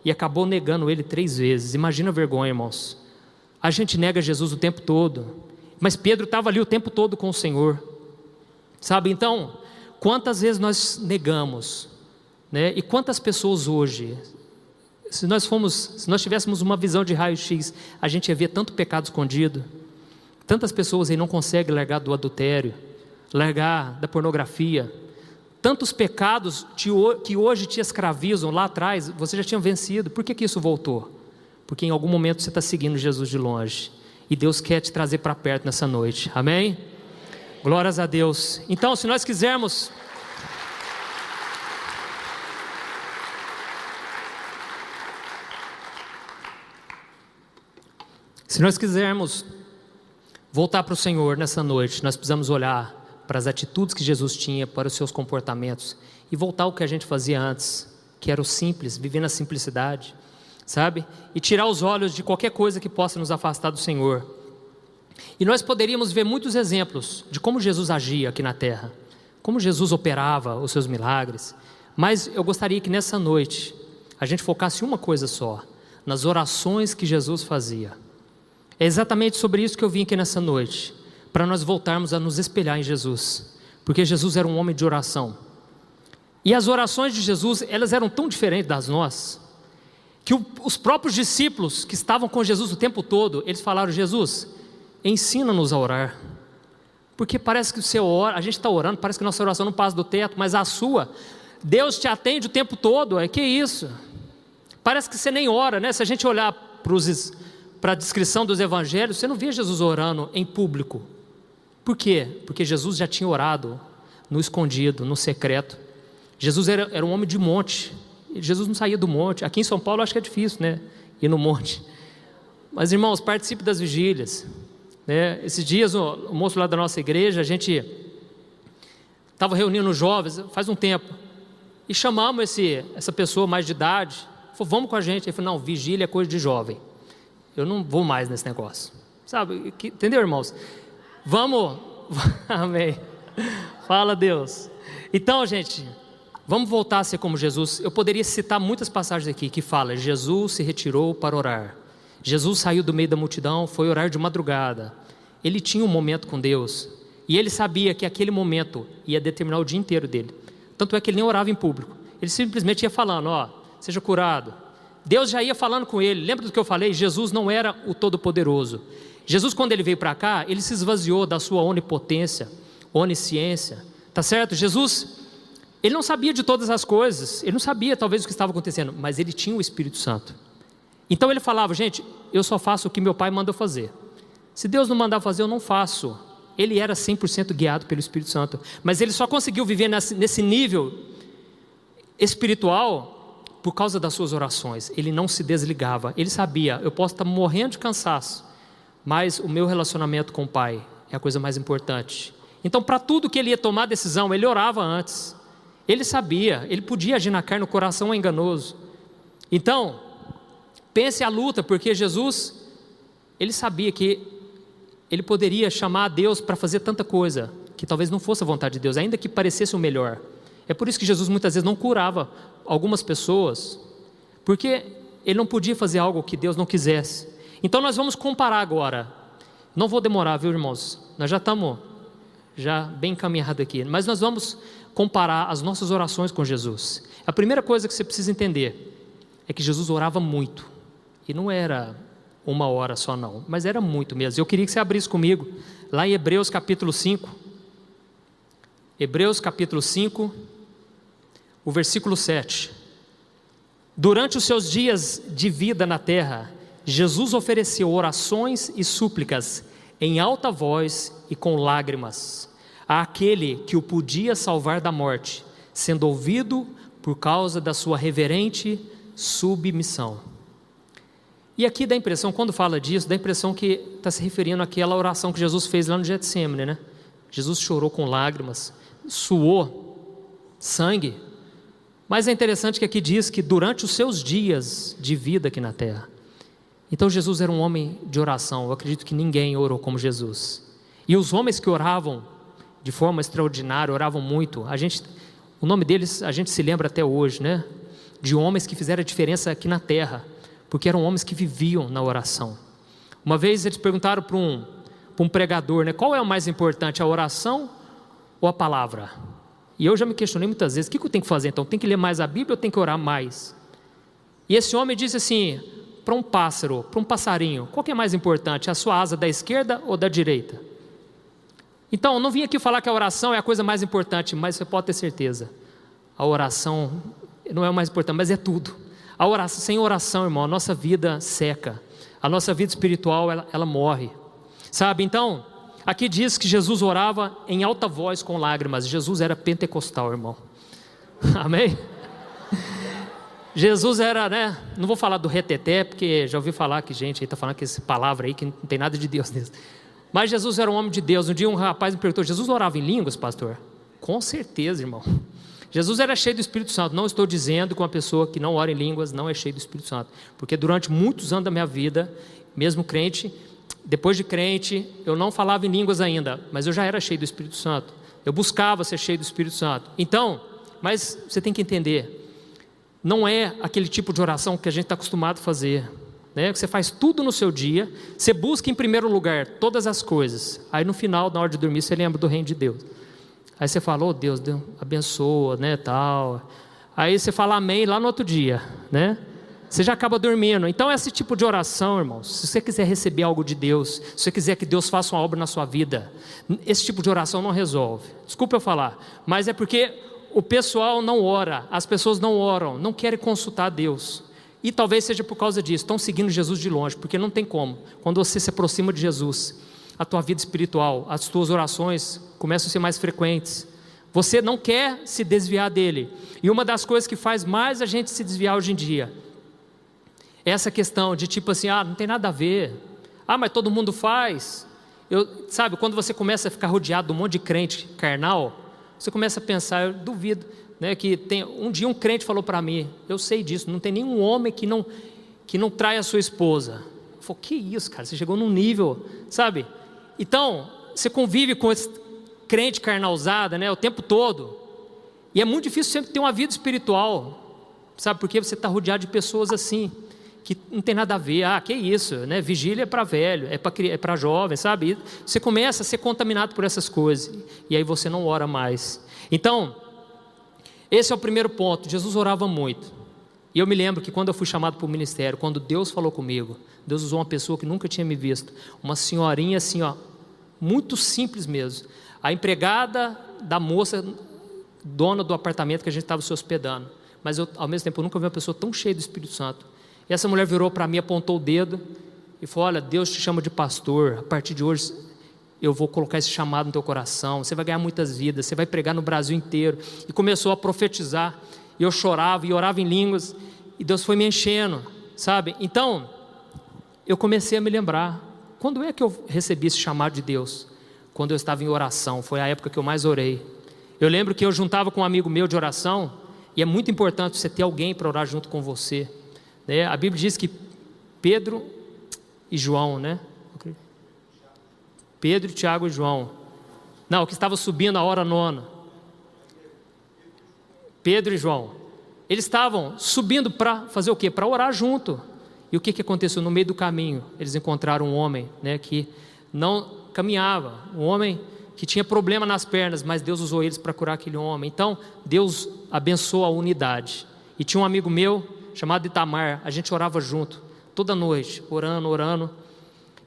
e acabou negando ele 3 vezes. Imagina a vergonha, irmãos. A gente nega Jesus o tempo todo, mas Pedro estava ali o tempo todo com o Senhor, sabe? Então, quantas vezes nós negamos, e quantas pessoas hoje, se nós tivéssemos uma visão de raio-x, a gente ia ver tanto pecado escondido. Tantas pessoas aí não conseguem largar do adultério, largar da pornografia. Tantos pecados que hoje te escravizam, lá atrás você já tinha vencido. Por que isso voltou? Porque em algum momento você está seguindo Jesus de longe, e Deus quer te trazer para perto nessa noite, amém? Glórias a Deus. Então, se nós quisermos voltar para o Senhor nessa noite, nós precisamos olhar para as atitudes que Jesus tinha, para os seus comportamentos, e voltar ao que a gente fazia antes, que era o simples, viver na simplicidade, sabe? E tirar os olhos de qualquer coisa que possa nos afastar do Senhor. E nós poderíamos ver muitos exemplos de como Jesus agia aqui na terra, como Jesus operava os seus milagres, mas eu gostaria que nessa noite a gente focasse em uma coisa só: nas orações que Jesus fazia. É exatamente sobre isso que eu vim aqui nessa noite, para nós voltarmos a nos espelhar em Jesus, porque Jesus era um homem de oração. E as orações de Jesus, elas eram tão diferentes das nossas, que os próprios discípulos que estavam com Jesus o tempo todo, eles falaram: Jesus, ensina-nos a orar, porque parece que você ora, a gente está orando, parece que nossa oração não passa do teto, mas a sua, Deus te atende o tempo todo. Que isso? Parece que você nem ora, Se a gente olhar para a descrição dos evangelhos, você não vê Jesus orando em público. Por quê? Porque Jesus já tinha orado no escondido, no secreto. Jesus era um homem de monte. Jesus não saía do monte. Aqui em São Paulo acho que é difícil, ir no monte. Mas, irmãos, participe das vigílias, Esses dias o moço lá da nossa igreja, a gente estava reunindo os jovens faz um tempo, e chamamos essa pessoa mais de idade. Falou: vamos com a gente. Ele falou: não, vigília é coisa de jovem, eu não vou mais nesse negócio, sabe? Entendeu, irmãos? Vamos, amém, fala Deus. Então, gente, vamos voltar a ser como Jesus. Eu poderia citar muitas passagens aqui que falam: Jesus se retirou para orar, Jesus saiu do meio da multidão, foi orar de madrugada. Ele tinha um momento com Deus, e ele sabia que aquele momento ia determinar o dia inteiro dele. Tanto é que ele nem orava em público, ele simplesmente ia falando: seja curado. Deus já ia falando com ele. Lembra do que eu falei? Jesus não era o Todo-Poderoso. Jesus, quando ele veio para cá, ele se esvaziou da sua onipotência, onisciência, tá certo? Jesus, ele não sabia de todas as coisas, ele não sabia talvez o que estava acontecendo, mas ele tinha o Espírito Santo. Então ele falava: gente, eu só faço o que meu Pai manda eu fazer. Se Deus não mandar fazer, eu não faço. ele era 100% guiado pelo Espírito Santo, mas ele só conseguiu viver nesse nível espiritual por causa das suas orações. Ele não se desligava, ele sabia, eu posso estar morrendo de cansaço, mas o meu relacionamento com o Pai é a coisa mais importante. Então, para tudo que ele ia tomar decisão, ele orava antes. Ele sabia, ele podia agir na carne, o coração é enganoso. Então, pense a luta, porque Jesus, ele sabia que ele poderia chamar a Deus para fazer tanta coisa, que talvez não fosse a vontade de Deus, ainda que parecesse o melhor. É por isso que Jesus muitas vezes não curava algumas pessoas, porque ele não podia fazer algo que Deus não quisesse. Então nós vamos comparar agora. Não vou demorar, viu, irmãos? Nós já estamos bem encaminhados aqui, mas nós vamos comparar as nossas orações com Jesus. A primeira coisa que você precisa entender é que Jesus orava muito, e não era 1 hora só não, mas era muito mesmo. Eu queria que você abrisse comigo, lá em Hebreus capítulo 5, Hebreus capítulo 5, o versículo 7. Durante os seus dias de vida na terra, Jesus ofereceu orações e súplicas em alta voz e com lágrimas àquele que o podia salvar da morte, sendo ouvido por causa da sua reverente submissão. E aqui dá a impressão, quando fala disso, dá a impressão que está se referindo àquela oração que Jesus fez lá no Getsemane, né? Jesus chorou com lágrimas, suou sangue. Mas é interessante que aqui diz que durante os seus dias de vida aqui na terra. Então Jesus era um homem de oração. Eu acredito que ninguém orou como Jesus. E os homens que oravam de forma extraordinária, oravam muito. O nome deles a gente se lembra até hoje, né? De homens que fizeram a diferença aqui na terra, porque eram homens que viviam na oração. Uma vez eles perguntaram para um pregador, né? Qual é o mais importante, a oração ou a palavra? E eu já me questionei muitas vezes, o que eu tenho que fazer então? Tem que ler mais a Bíblia ou tem que orar mais? E esse homem disse assim, para um pássaro, para um passarinho, qual que é mais importante, a sua asa da esquerda ou da direita? Então, eu não vim aqui falar que a oração é a coisa mais importante, mas você pode ter certeza, a oração não é o mais importante, mas é tudo. A oração, sem oração, irmão, a nossa vida seca, a nossa vida espiritual, ela morre, sabe? Então, aqui diz que Jesus orava em alta voz com lágrimas. Jesus era pentecostal, irmão. Amém? Jesus era, né? Não vou falar do reteté, porque já ouvi falar que gente aí está falando que essa palavra aí que não tem nada de Deus nisso. Mas Jesus era um homem de Deus. Um dia um rapaz me perguntou, Jesus orava em línguas, pastor? Com certeza, irmão. Jesus era cheio do Espírito Santo. Não estou dizendo que uma pessoa que não ora em línguas não é cheia do Espírito Santo. Porque durante muitos anos da minha vida, mesmo crente, depois de crente, eu não falava em línguas ainda, mas eu já era cheio do Espírito Santo. Eu buscava ser cheio do Espírito Santo. Então, mas você tem que entender, não é aquele tipo de oração que a gente está acostumado a fazer, né? Você faz tudo no seu dia, você busca em primeiro lugar todas as coisas, aí no final, na hora de dormir, você lembra do reino de Deus. Aí você fala, Deus abençoa, né, tal. Aí você fala amém lá no outro dia, né? Você já acaba dormindo. Então esse tipo de oração, irmãos, se você quiser receber algo de Deus, se você quiser que Deus faça uma obra na sua vida, esse tipo de oração não resolve. Desculpa eu falar, mas é porque o pessoal não ora, as pessoas não oram, não querem consultar Deus. E talvez seja por causa disso, estão seguindo Jesus de longe, porque não tem como. Quando você se aproxima de Jesus, a tua vida espiritual, as tuas orações começam a ser mais frequentes. Você não quer se desviar dele. E uma das coisas que faz mais a gente se desviar hoje em dia, essa questão de tipo assim, não tem nada a ver, mas todo mundo faz. Sabe, quando você começa a ficar rodeado de um monte de crente carnal, você começa a pensar, eu duvido, né, que um dia um crente falou para mim, eu sei disso, não tem nenhum homem que não trai a sua esposa. Eu falei, que isso, cara, você chegou num nível, sabe? Então, você convive com esse crente carnalzada, né, o tempo todo, e é muito difícil sempre ter uma vida espiritual, sabe, porque você está rodeado de pessoas assim, que não tem nada a ver, que isso, né? Vigília é para velho, é para jovem, sabe? E você começa a ser contaminado por essas coisas, e aí você não ora mais. Então, esse é o primeiro ponto, Jesus orava muito, e eu me lembro que quando eu fui chamado para o ministério, quando Deus falou comigo, Deus usou uma pessoa que nunca tinha me visto, uma senhorinha assim, muito simples mesmo, a empregada da moça, dona do apartamento que a gente estava se hospedando, mas eu, ao mesmo tempo, eu nunca vi uma pessoa tão cheia do Espírito Santo. E essa mulher virou para mim, apontou o dedo e falou, olha, Deus te chama de pastor, a partir de hoje eu vou colocar esse chamado no teu coração, você vai ganhar muitas vidas, você vai pregar no Brasil inteiro. E começou a profetizar, e eu chorava e orava em línguas, e Deus foi me enchendo, sabe? Então, eu comecei a me lembrar, quando é que eu recebi esse chamado de Deus? Quando eu estava em oração, foi a época que eu mais orei. Eu lembro que eu juntava com um amigo meu de oração, e é muito importante você ter alguém para orar junto com você, né? A Bíblia diz que Pedro e João, né? Pedro, Tiago e João. Não, que estava subindo a hora nona. Pedro e João. Eles estavam subindo para fazer o quê? Para orar junto. E o que aconteceu? No meio do caminho, eles encontraram um homem, né, que não caminhava. Um homem que tinha problema nas pernas, mas Deus usou eles para curar aquele homem. Então, Deus abençoou a unidade. E tinha um amigo meu, chamado Itamar, a gente orava junto, toda noite, orando.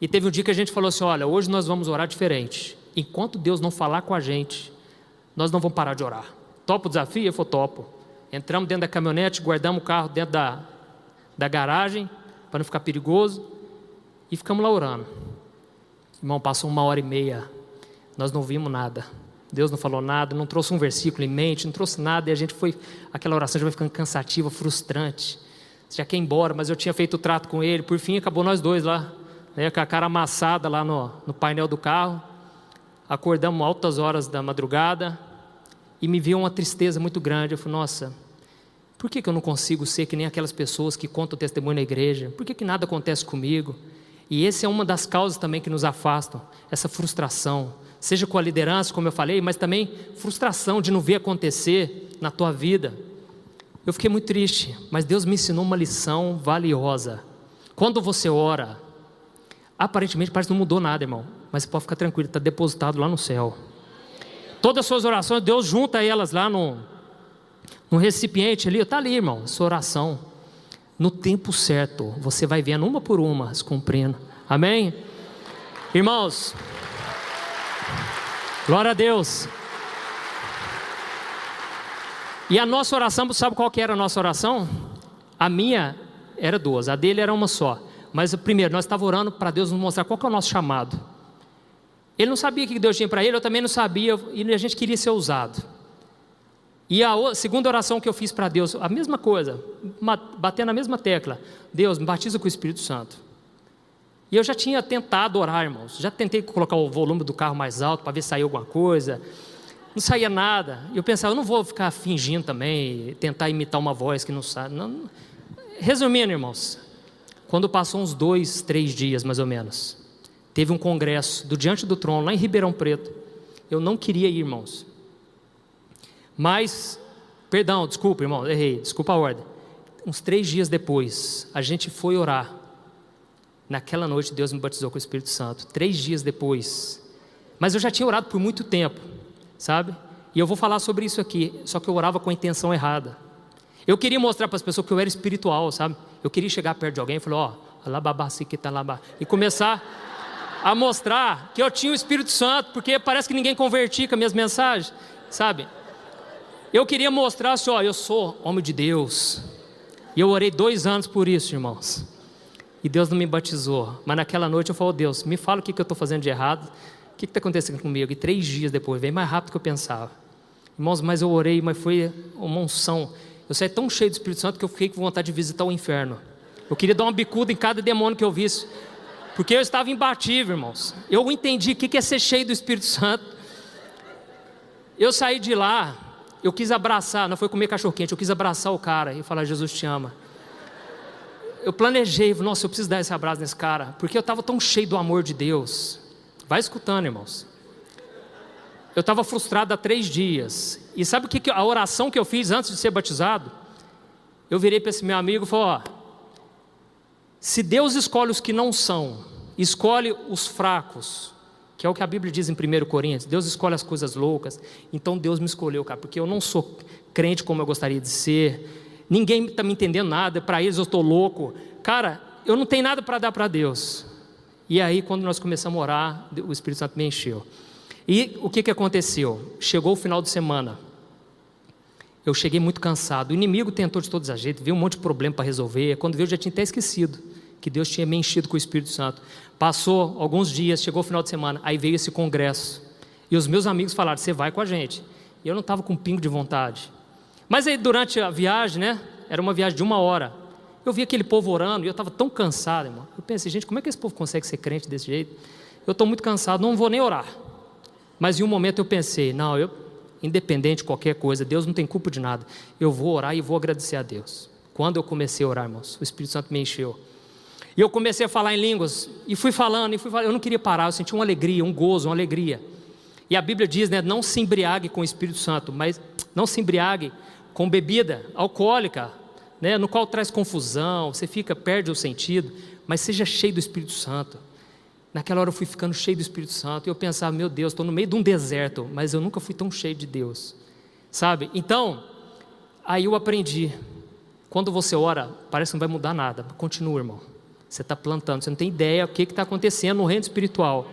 E teve um dia que a gente falou assim, olha, hoje nós vamos orar diferente. Enquanto Deus não falar com a gente, nós não vamos parar de orar. Topa o desafio? Eu falei, topo. Entramos dentro da caminhonete, guardamos o carro dentro da garagem, para não ficar perigoso, e ficamos lá orando. Irmão, passou 1h30, nós não vimos nada. Deus não falou nada, não trouxe um versículo em mente, não trouxe nada, e a gente foi, aquela oração já vai ficando cansativa, frustrante. Você já quer ir embora, mas eu tinha feito o trato com ele, por fim acabou nós dois lá, né, com a cara amassada lá no painel do carro. Acordamos altas horas da madrugada e me veio uma tristeza muito grande. Eu falei, nossa, por que eu não consigo ser que nem aquelas pessoas que contam o testemunho na igreja? Por que nada acontece comigo? E essa é uma das causas também que nos afastam, essa frustração, seja com a liderança, como eu falei, mas também frustração de não ver acontecer na tua vida. Eu fiquei muito triste, mas Deus me ensinou uma lição valiosa. Quando você ora, aparentemente parece que não mudou nada, irmão, mas você pode ficar tranquilo, está depositado lá no céu. Todas as suas orações, Deus junta elas lá no recipiente ali, está ali, irmão, sua oração. No tempo certo, você vai vendo uma por uma se cumprindo. Amém? Irmãos, glória a Deus. E a nossa oração, sabe qual que era a nossa oração? A minha era duas, a dele era uma só. Mas primeiro, nós estávamos orando para Deus nos mostrar qual que é o nosso chamado. Ele não sabia o que Deus tinha para ele, eu também não sabia, e a gente queria ser usado. E a segunda oração que eu fiz para Deus, a mesma coisa, batendo na mesma tecla: Deus, me batiza com o Espírito Santo. E eu já tinha tentado orar, irmãos, já tentei colocar o volume do carro mais alto para ver se saía alguma coisa, não saía nada. E eu pensava, eu não vou ficar fingindo também, tentar imitar uma voz que não sai. Não. Resumindo, irmãos, quando passou uns 2, 3 dias mais ou menos, teve um congresso do Diante do Trono, lá em Ribeirão Preto. Eu não queria ir, irmãos. Mas, desculpa, irmão, errei, desculpa a ordem. Uns 3 dias depois, a gente foi orar. Naquela noite, Deus me batizou com o Espírito Santo. 3 dias depois. Mas eu já tinha orado por muito tempo, sabe? E eu vou falar sobre isso aqui, só que eu orava com a intenção errada. Eu queria mostrar para as pessoas que eu era espiritual, sabe? Eu queria chegar perto de alguém e falar, e começar a mostrar que eu tinha o Espírito Santo, porque parece que ninguém convertia com as minhas mensagens, sabe? Eu queria mostrar assim, eu sou homem de Deus. E eu orei 2 anos por isso, irmãos. E Deus não me batizou. Mas naquela noite eu falei, Deus, me fala o que eu estou fazendo de errado. O que está acontecendo comigo? E 3 dias depois, veio mais rápido do que eu pensava. Irmãos, mas eu orei, mas foi uma unção. Eu saí tão cheio do Espírito Santo que eu fiquei com vontade de visitar o inferno. Eu queria dar uma bicuda em cada demônio que eu visse. Porque eu estava imbatível, irmãos. Eu entendi o que é ser cheio do Espírito Santo. Eu saí de lá, eu quis abraçar, não foi comer cachorro-quente, eu quis abraçar o cara e falar, Jesus te ama. Eu planejei, nossa, eu preciso dar esse abraço nesse cara, porque eu estava tão cheio do amor de Deus. Vai escutando, irmãos. Eu estava frustrado há 3 dias. E sabe o que a oração que eu fiz antes de ser batizado? Eu virei para esse meu amigo e falei, se Deus escolhe os que não são, escolhe os fracos, que é o que a Bíblia diz em 1 Coríntios, Deus escolhe as coisas loucas, então Deus me escolheu, cara, porque eu não sou crente como eu gostaria de ser, ninguém está me entendendo nada, para eles eu estou louco, cara, eu não tenho nada para dar para Deus. E aí quando nós começamos a orar, o Espírito Santo me encheu. E o que aconteceu? Chegou o final de semana, eu cheguei muito cansado, o inimigo tentou de todos os jeitos, viu um monte de problema para resolver, quando viu eu já tinha até esquecido que Deus tinha me enchido com o Espírito Santo. Passou alguns dias, chegou o final de semana, aí veio esse congresso. E os meus amigos falaram, você vai com a gente. E eu não estava com um pingo de vontade. Mas aí durante a viagem, né, era uma viagem de 1 hora, eu vi aquele povo orando e eu estava tão cansado, irmão. Eu pensei, gente, como é que esse povo consegue ser crente desse jeito? Eu estou muito cansado, não vou nem orar. Mas em um momento eu pensei, não, independente de qualquer coisa, Deus não tem culpa de nada. Eu vou orar e vou agradecer a Deus. Quando eu comecei a orar, irmãos, o Espírito Santo me encheu. E eu comecei a falar em línguas, e fui falando, eu não queria parar, eu senti uma alegria, um gozo, uma alegria. E a Bíblia diz, né, não se embriague com o Espírito Santo, mas não se embriague com bebida alcoólica, né, no qual traz confusão, você perde o sentido, mas seja cheio do Espírito Santo. Naquela hora eu fui ficando cheio do Espírito Santo, e eu pensava, meu Deus, estou no meio de um deserto, mas eu nunca fui tão cheio de Deus, sabe? Então, aí eu aprendi, quando você ora, parece que não vai mudar nada, continua, irmão, você está plantando, você não tem ideia o que está acontecendo no reino espiritual.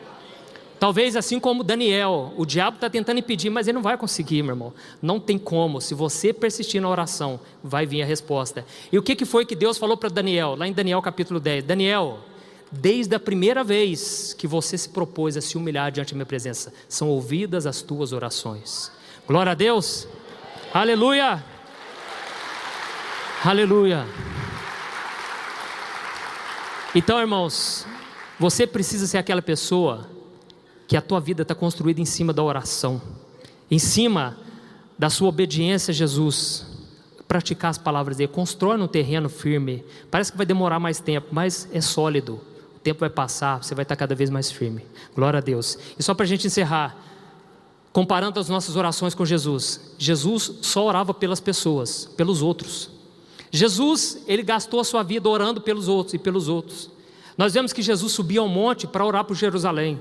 Talvez assim como Daniel, o diabo está tentando impedir, mas ele não vai conseguir, meu irmão. Não tem como, se você persistir na oração, vai vir a resposta. E o que foi que Deus falou para Daniel, lá em Daniel capítulo 10? Daniel, desde a primeira vez que você se propôs a se humilhar diante da minha presença, são ouvidas as tuas orações. Glória a Deus, aleluia, aleluia. Então, irmãos, você precisa ser aquela pessoa que a tua vida está construída em cima da oração, em cima da sua obediência a Jesus, praticar as palavras dele, constrói num terreno firme, parece que vai demorar mais tempo, mas é sólido, o tempo vai passar, você vai estar cada vez mais firme, glória a Deus. E só para a gente encerrar, comparando as nossas orações com Jesus, Jesus só orava pelas pessoas, pelos outros. Jesus, ele gastou a sua vida orando pelos outros e pelos outros. Nós vemos que Jesus subia ao monte para orar por Jerusalém,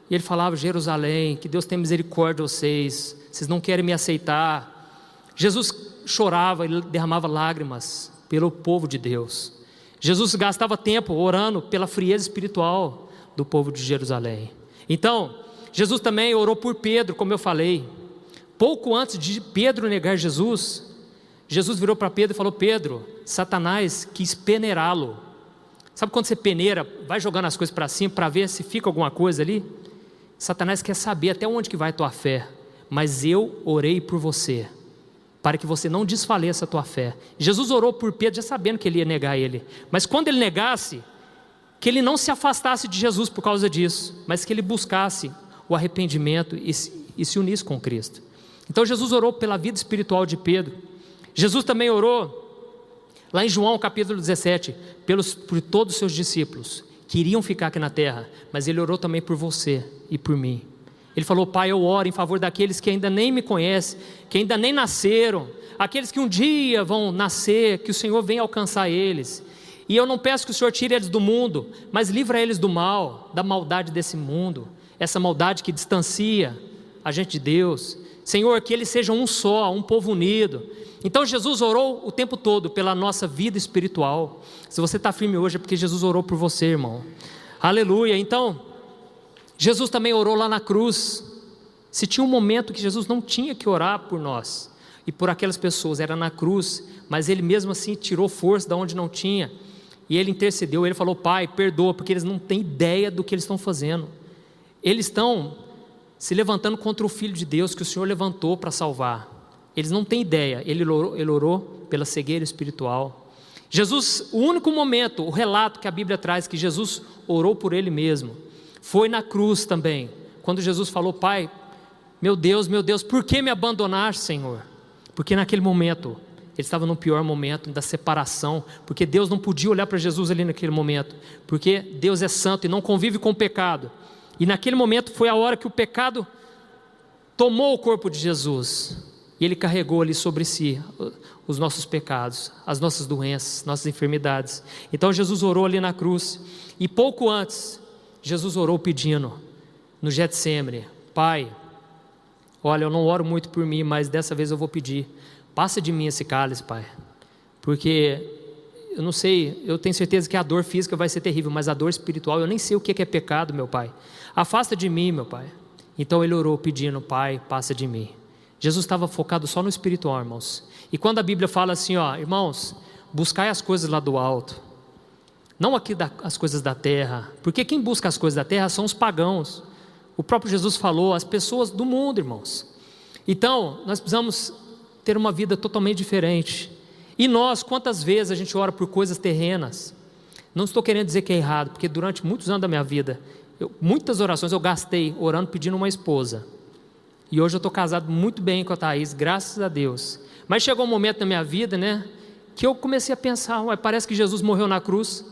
e ele falava, Jerusalém, que Deus tenha misericórdia de vocês, vocês não querem me aceitar. Jesus chorava, ele derramava lágrimas pelo povo de Deus. Jesus gastava tempo orando pela frieza espiritual do povo de Jerusalém. Então, Jesus também orou por Pedro, como eu falei. Pouco antes de Pedro negar Jesus, Jesus virou para Pedro e falou, Pedro, Satanás quis peneirá-lo. Sabe quando você peneira, vai jogando as coisas para cima para ver se fica alguma coisa ali? Satanás quer saber até onde que vai a tua fé, mas eu orei por você, para que você não desfaleça a tua fé. Jesus orou por Pedro já sabendo que ele ia negar ele, mas quando ele negasse, que ele não se afastasse de Jesus por causa disso, mas que ele buscasse o arrependimento e se unisse com Cristo. Então Jesus orou pela vida espiritual de Pedro. Jesus também orou, lá em João capítulo 17, por todos os seus discípulos, que iriam ficar aqui na terra, mas ele orou também por você e por mim. Ele falou, Pai, eu oro em favor daqueles que ainda nem me conhecem, que ainda nem nasceram, aqueles que um dia vão nascer, que o Senhor venha alcançar eles. E eu não peço que o Senhor tire eles do mundo, mas livra eles do mal, da maldade desse mundo, essa maldade que distancia a gente de Deus. Senhor, que eles sejam um só, um povo unido. Então Jesus orou o tempo todo pela nossa vida espiritual. Se você está firme hoje é porque Jesus orou por você, irmão. Aleluia. Então, Jesus também orou lá na cruz. Se tinha um momento que Jesus não tinha que orar por nós e por aquelas pessoas, era na cruz, mas ele mesmo assim tirou força de onde não tinha, e ele intercedeu, ele falou, Pai, perdoa, porque eles não têm ideia do que eles estão fazendo. Eles estão se levantando contra o Filho de Deus que o Senhor levantou para salvar. Eles não têm ideia. Ele orou pela cegueira espiritual. Jesus, o único momento, o relato que a Bíblia traz que Jesus orou por ele mesmo, foi na cruz também, quando Jesus falou, Pai, meu Deus, por que me abandonaste, Senhor? Porque naquele momento, ele estava no pior momento da separação, porque Deus não podia olhar para Jesus ali naquele momento, porque Deus é santo e não convive com o pecado. E naquele momento foi a hora que o pecado tomou o corpo de Jesus, e ele carregou ali sobre si os nossos pecados, as nossas doenças, nossas enfermidades. Então Jesus orou ali na cruz, e pouco antes, Jesus orou pedindo, no Getsêmani, Pai, olha, eu não oro muito por mim, mas dessa vez eu vou pedir, passa de mim esse cálice, Pai, porque eu não sei, eu tenho certeza que a dor física vai ser terrível, mas a dor espiritual, eu nem sei o que é pecado, meu Pai, afasta de mim, meu Pai. Então ele orou pedindo, Pai, passa de mim. Jesus estava focado só no espiritual, irmãos. E quando a Bíblia fala assim, ó, irmãos, buscai as coisas lá do alto, não aqui as coisas da terra, porque quem busca as coisas da terra são os pagãos. O próprio Jesus falou, as pessoas do mundo, irmãos. Então, nós precisamos ter uma vida totalmente diferente. E nós, quantas vezes a gente ora por coisas terrenas? Não estou querendo dizer que é errado, porque durante muitos anos da minha vida, muitas orações eu gastei orando pedindo uma esposa. E hoje eu estou casado muito bem com a Thaís, graças a Deus. Mas chegou um momento na minha vida, né, que eu comecei a pensar, parece que Jesus morreu na cruz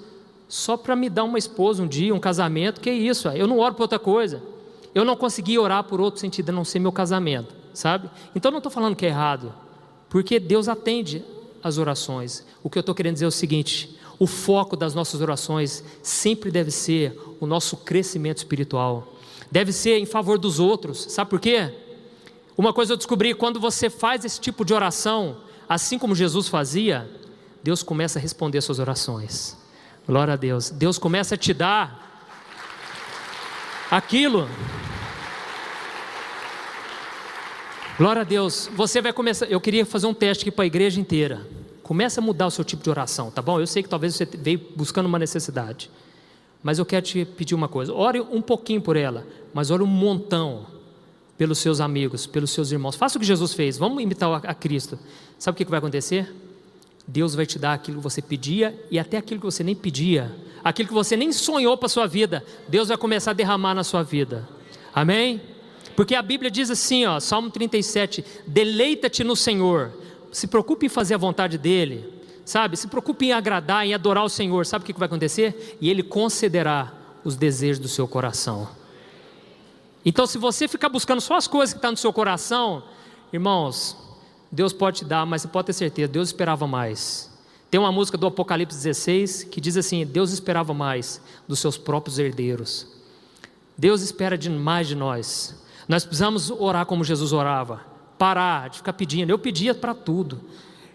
só para me dar uma esposa um dia, um casamento. Que isso? Eu não oro por outra coisa. Eu não consegui orar por outro sentido a não ser meu casamento, sabe? Então não estou falando que é errado, porque Deus atende as orações. O que eu estou querendo dizer é o seguinte: o foco das nossas orações sempre deve ser o nosso crescimento espiritual, deve ser em favor dos outros. Sabe por quê? Uma coisa eu descobri: quando você faz esse tipo de oração, assim como Jesus fazia, Deus começa a responder suas orações. Glória a Deus. Deus começa a te dar aquilo. Glória a Deus. Você vai começar. Eu queria fazer um teste aqui para a igreja inteira. Comece a mudar o seu tipo de oração, tá bom? Eu sei que talvez você veio buscando uma necessidade, mas eu quero te pedir uma coisa: ore um pouquinho por ela, mas ore um montão pelos seus amigos, pelos seus irmãos. Faça o que Jesus fez. Vamos imitar a Cristo. Sabe o que vai acontecer? Deus vai te dar aquilo que você pedia, e até aquilo que você nem pedia, aquilo que você nem sonhou para a sua vida, Deus vai começar a derramar na sua vida. Amém? Porque a Bíblia diz assim, Salmo 37, deleita-te no Senhor. Se preocupe em fazer a vontade dEle, sabe? Se preocupe em agradar, em adorar o Senhor. Sabe o que vai acontecer? E Ele concederá os desejos do seu coração. Então, se você ficar buscando só as coisas que estão no seu coração, irmãos, Deus pode te dar, mas você pode ter certeza, Deus esperava mais. Tem uma música do Apocalipse 16 que diz assim: Deus esperava mais dos seus próprios herdeiros. Deus espera mais de nós. Nós precisamos orar como Jesus orava, parar de ficar pedindo. Eu pedia para tudo,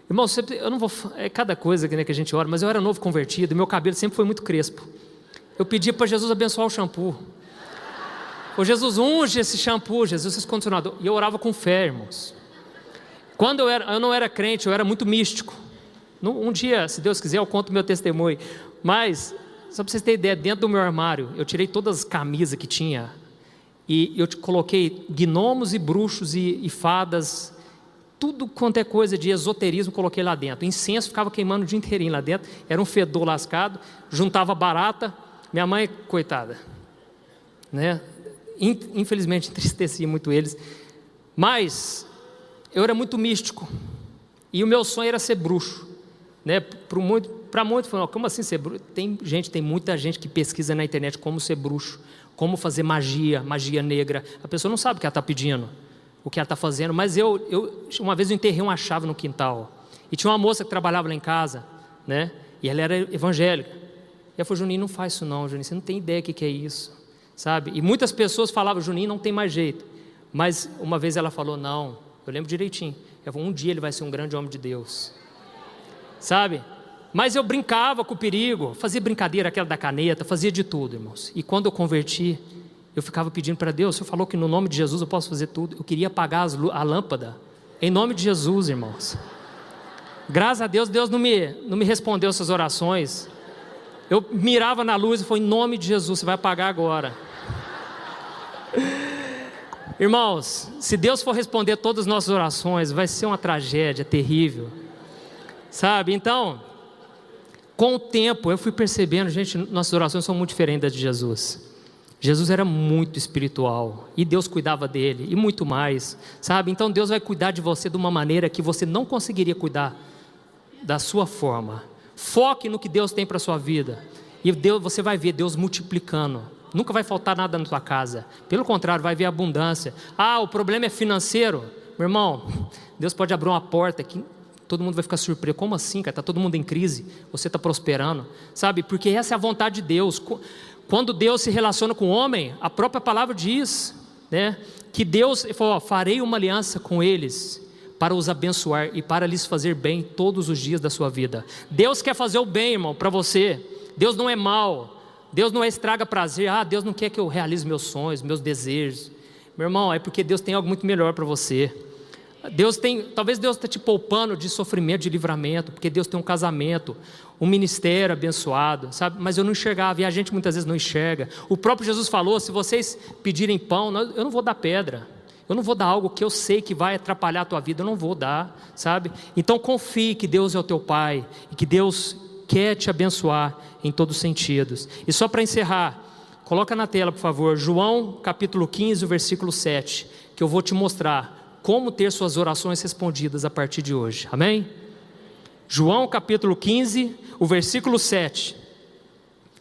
irmão. Eu não vou, é cada coisa que a gente ora, mas eu era novo convertido e meu cabelo sempre foi muito crespo. Eu pedia para Jesus abençoar o shampoo. Ô Jesus, unge esse shampoo, Jesus, esse condicionador. E eu orava com fé, irmãos. Quando eu não era crente, eu era muito místico. Um dia, se Deus quiser, eu conto o meu testemunho. Mas, só para vocês terem ideia, dentro do meu armário, eu tirei todas as camisas que tinha, e eu coloquei gnomos e bruxos e fadas, tudo quanto é coisa de esoterismo, coloquei lá dentro. Incenso ficava queimando o dia inteirinho lá dentro, era um fedor lascado, juntava barata. Minha mãe, coitada, né? Infelizmente entristecia muito eles, mas eu era muito místico, e o meu sonho era ser bruxo, né? Para muitos, como assim ser bruxo? Tem muita gente que pesquisa na internet como ser bruxo, como fazer magia negra. A pessoa não sabe o que ela está pedindo, o que ela está fazendo. Mas uma vez eu enterrei uma chave no quintal, e tinha uma moça que trabalhava lá em casa, né? E ela era evangélica, e ela falou: Juninho, não faz isso não, Juninho, você não tem ideia do que é isso, sabe? E muitas pessoas falavam: Juninho, não tem mais jeito. Mas uma vez ela falou: não, eu lembro direitinho, ela falou: um dia ele vai ser um grande homem de Deus, sabe? Mas eu brincava com o perigo, fazia brincadeira, aquela da caneta, fazia de tudo, irmãos. E quando eu converti, eu ficava pedindo para Deus: o Senhor falou que no nome de Jesus eu posso fazer tudo. Eu queria apagar a lâmpada, em nome de Jesus, irmãos. Graças a Deus, Deus não me respondeu essas orações. Eu mirava na luz e falei: em nome de Jesus, você vai apagar agora. Irmãos, se Deus for responder todas as nossas orações, vai ser uma tragédia terrível, sabe? Então, com o tempo eu fui percebendo, gente, nossas orações são muito diferentes das de Jesus. Jesus era muito espiritual, e Deus cuidava dele, e muito mais, sabe? Então Deus vai cuidar de você de uma maneira que você não conseguiria cuidar da sua forma. Foque no que Deus tem para a sua vida, e você vai ver Deus multiplicando. Nunca vai faltar nada na tua casa, pelo contrário, vai ver abundância. O problema é financeiro, meu irmão, Deus pode abrir uma porta que todo mundo vai ficar surpreso. Como assim, cara? Está todo mundo em crise, você está prosperando, sabe? Porque essa é a vontade de Deus. Quando Deus se relaciona com o homem, a própria palavra diz, né, que Deus falou: farei uma aliança com eles para os abençoar e para lhes fazer bem todos os dias da sua vida. Deus quer fazer o bem, irmão, para você. Deus não é mau, Deus não estraga prazer. Deus não quer que eu realize meus sonhos, meus desejos. Meu irmão, é porque Deus tem algo muito melhor para você. Talvez Deus está te poupando de sofrimento, de livramento, porque Deus tem um casamento, um ministério abençoado, sabe? Mas eu não enxergava, e a gente muitas vezes não enxerga. O próprio Jesus falou: se vocês pedirem pão, eu não vou dar pedra, eu não vou dar algo que eu sei que vai atrapalhar a tua vida, eu não vou dar, sabe? Então confie que Deus é o teu Pai, e que Deus quer te abençoar em todos os sentidos. E só para encerrar, coloca na tela, por favor, João capítulo 15, o versículo 7, que eu vou te mostrar como ter suas orações respondidas a partir de hoje, amém? João capítulo 15, o versículo 7,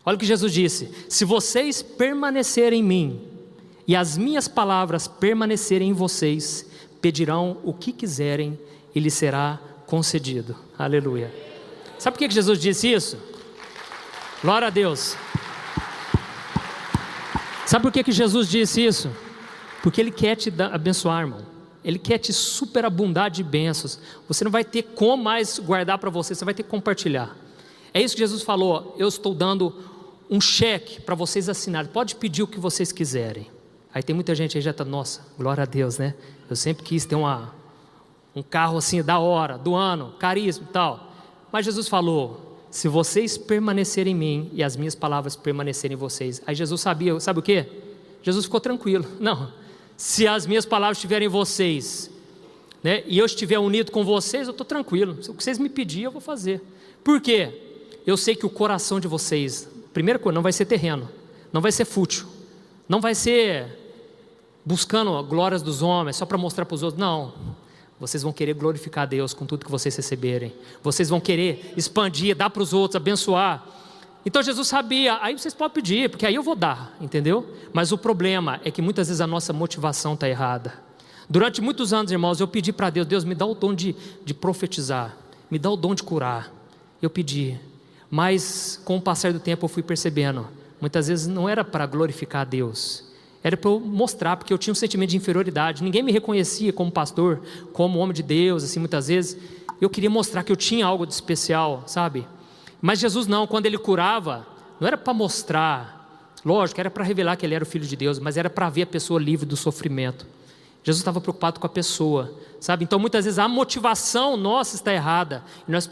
olha o que Jesus disse: se vocês permanecerem em mim, e as minhas palavras permanecerem em vocês, pedirão o que quiserem, e lhes será concedido, aleluia. Sabe por que Jesus disse isso? Glória a Deus. Sabe por que Jesus disse isso? Porque Ele quer te abençoar, irmão. Ele quer te superabundar de bênçãos. Você não vai ter como mais guardar para você, você vai ter que compartilhar. É isso que Jesus falou: eu estou dando um cheque para vocês assinarem, pode pedir o que vocês quiserem. Aí tem muita gente aí já está: nossa, glória a Deus, né? Eu sempre quis ter um carro assim da hora, do ano, caríssimo e tal. Mas Jesus falou: se vocês permanecerem em mim e as minhas palavras permanecerem em vocês. Aí Jesus sabia, sabe o que? Jesus ficou tranquilo. Não, se as minhas palavras estiverem em vocês, né, e eu estiver unido com vocês, eu estou tranquilo. O que vocês me pedirem, eu vou fazer. Por quê? Eu sei que o coração de vocês, primeira coisa, não vai ser terreno, não vai ser fútil, não vai ser buscando glórias dos homens só para mostrar para os outros. Não, vocês vão querer glorificar a Deus com tudo que vocês receberem. Vocês vão querer expandir, dar para os outros, abençoar. Então Jesus sabia: aí vocês podem pedir, porque aí eu vou dar, entendeu? Mas o problema é que muitas vezes a nossa motivação está errada. Durante muitos anos, irmãos, eu pedi para Deus: Deus, me dá o dom de profetizar, me dá o dom de curar. Eu pedi, mas com o passar do tempo eu fui percebendo, muitas vezes não era para glorificar a Deus, era para eu mostrar, porque eu tinha um sentimento de inferioridade. Ninguém me reconhecia como pastor, como homem de Deus, assim, muitas vezes eu queria mostrar que eu tinha algo de especial, sabe? Mas Jesus não, quando Ele curava, não era para mostrar, lógico, era para revelar que Ele era o Filho de Deus, mas era para ver a pessoa livre do sofrimento. Jesus estava preocupado com a pessoa, sabe? Então muitas vezes a motivação nossa está errada, e nós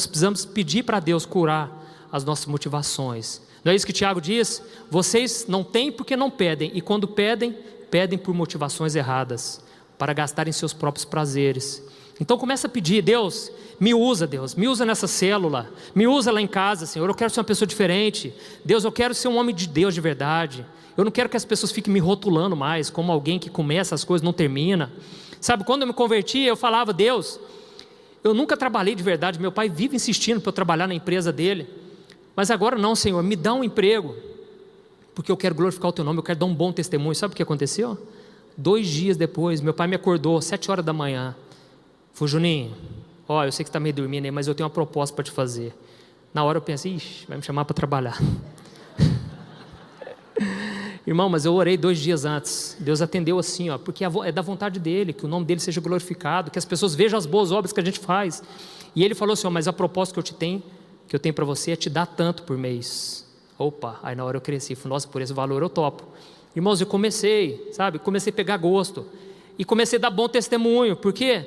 precisamos pedir para Deus curar as nossas motivações. Não é isso que Tiago diz? Vocês não têm porque não pedem, e quando pedem, pedem por motivações erradas, para gastarem seus próprios prazeres. Então começa a pedir: Deus, me usa nessa célula, me usa lá em casa, Senhor, eu quero ser uma pessoa diferente. Deus, eu quero ser um homem de Deus de verdade. Eu não quero que as pessoas fiquem me rotulando mais como alguém que começa as coisas e não termina. Sabe, quando eu me converti, eu falava: Deus, eu nunca trabalhei de verdade, meu pai vive insistindo para eu trabalhar na empresa dele, mas agora não, Senhor, me dá um emprego, porque eu quero glorificar o teu nome, eu quero dar um bom testemunho. Sabe o que aconteceu? 2 dias depois, meu pai me acordou, 7 horas da manhã, falou: Juninho, eu sei que você está meio dormindo aí, mas eu tenho uma proposta para te fazer. Na hora eu pensei: ixi, vai me chamar para trabalhar. Irmão, mas eu orei 2 dias antes, Deus atendeu assim, porque é da vontade dEle, que o nome dEle seja glorificado, que as pessoas vejam as boas obras que a gente faz. E Ele falou assim: mas a proposta que eu tenho para você é te dar tanto por mês. Opa, aí na hora eu cresci, falei: nossa, por esse valor eu topo. Irmãos, eu comecei a pegar gosto, e comecei a dar bom testemunho, porque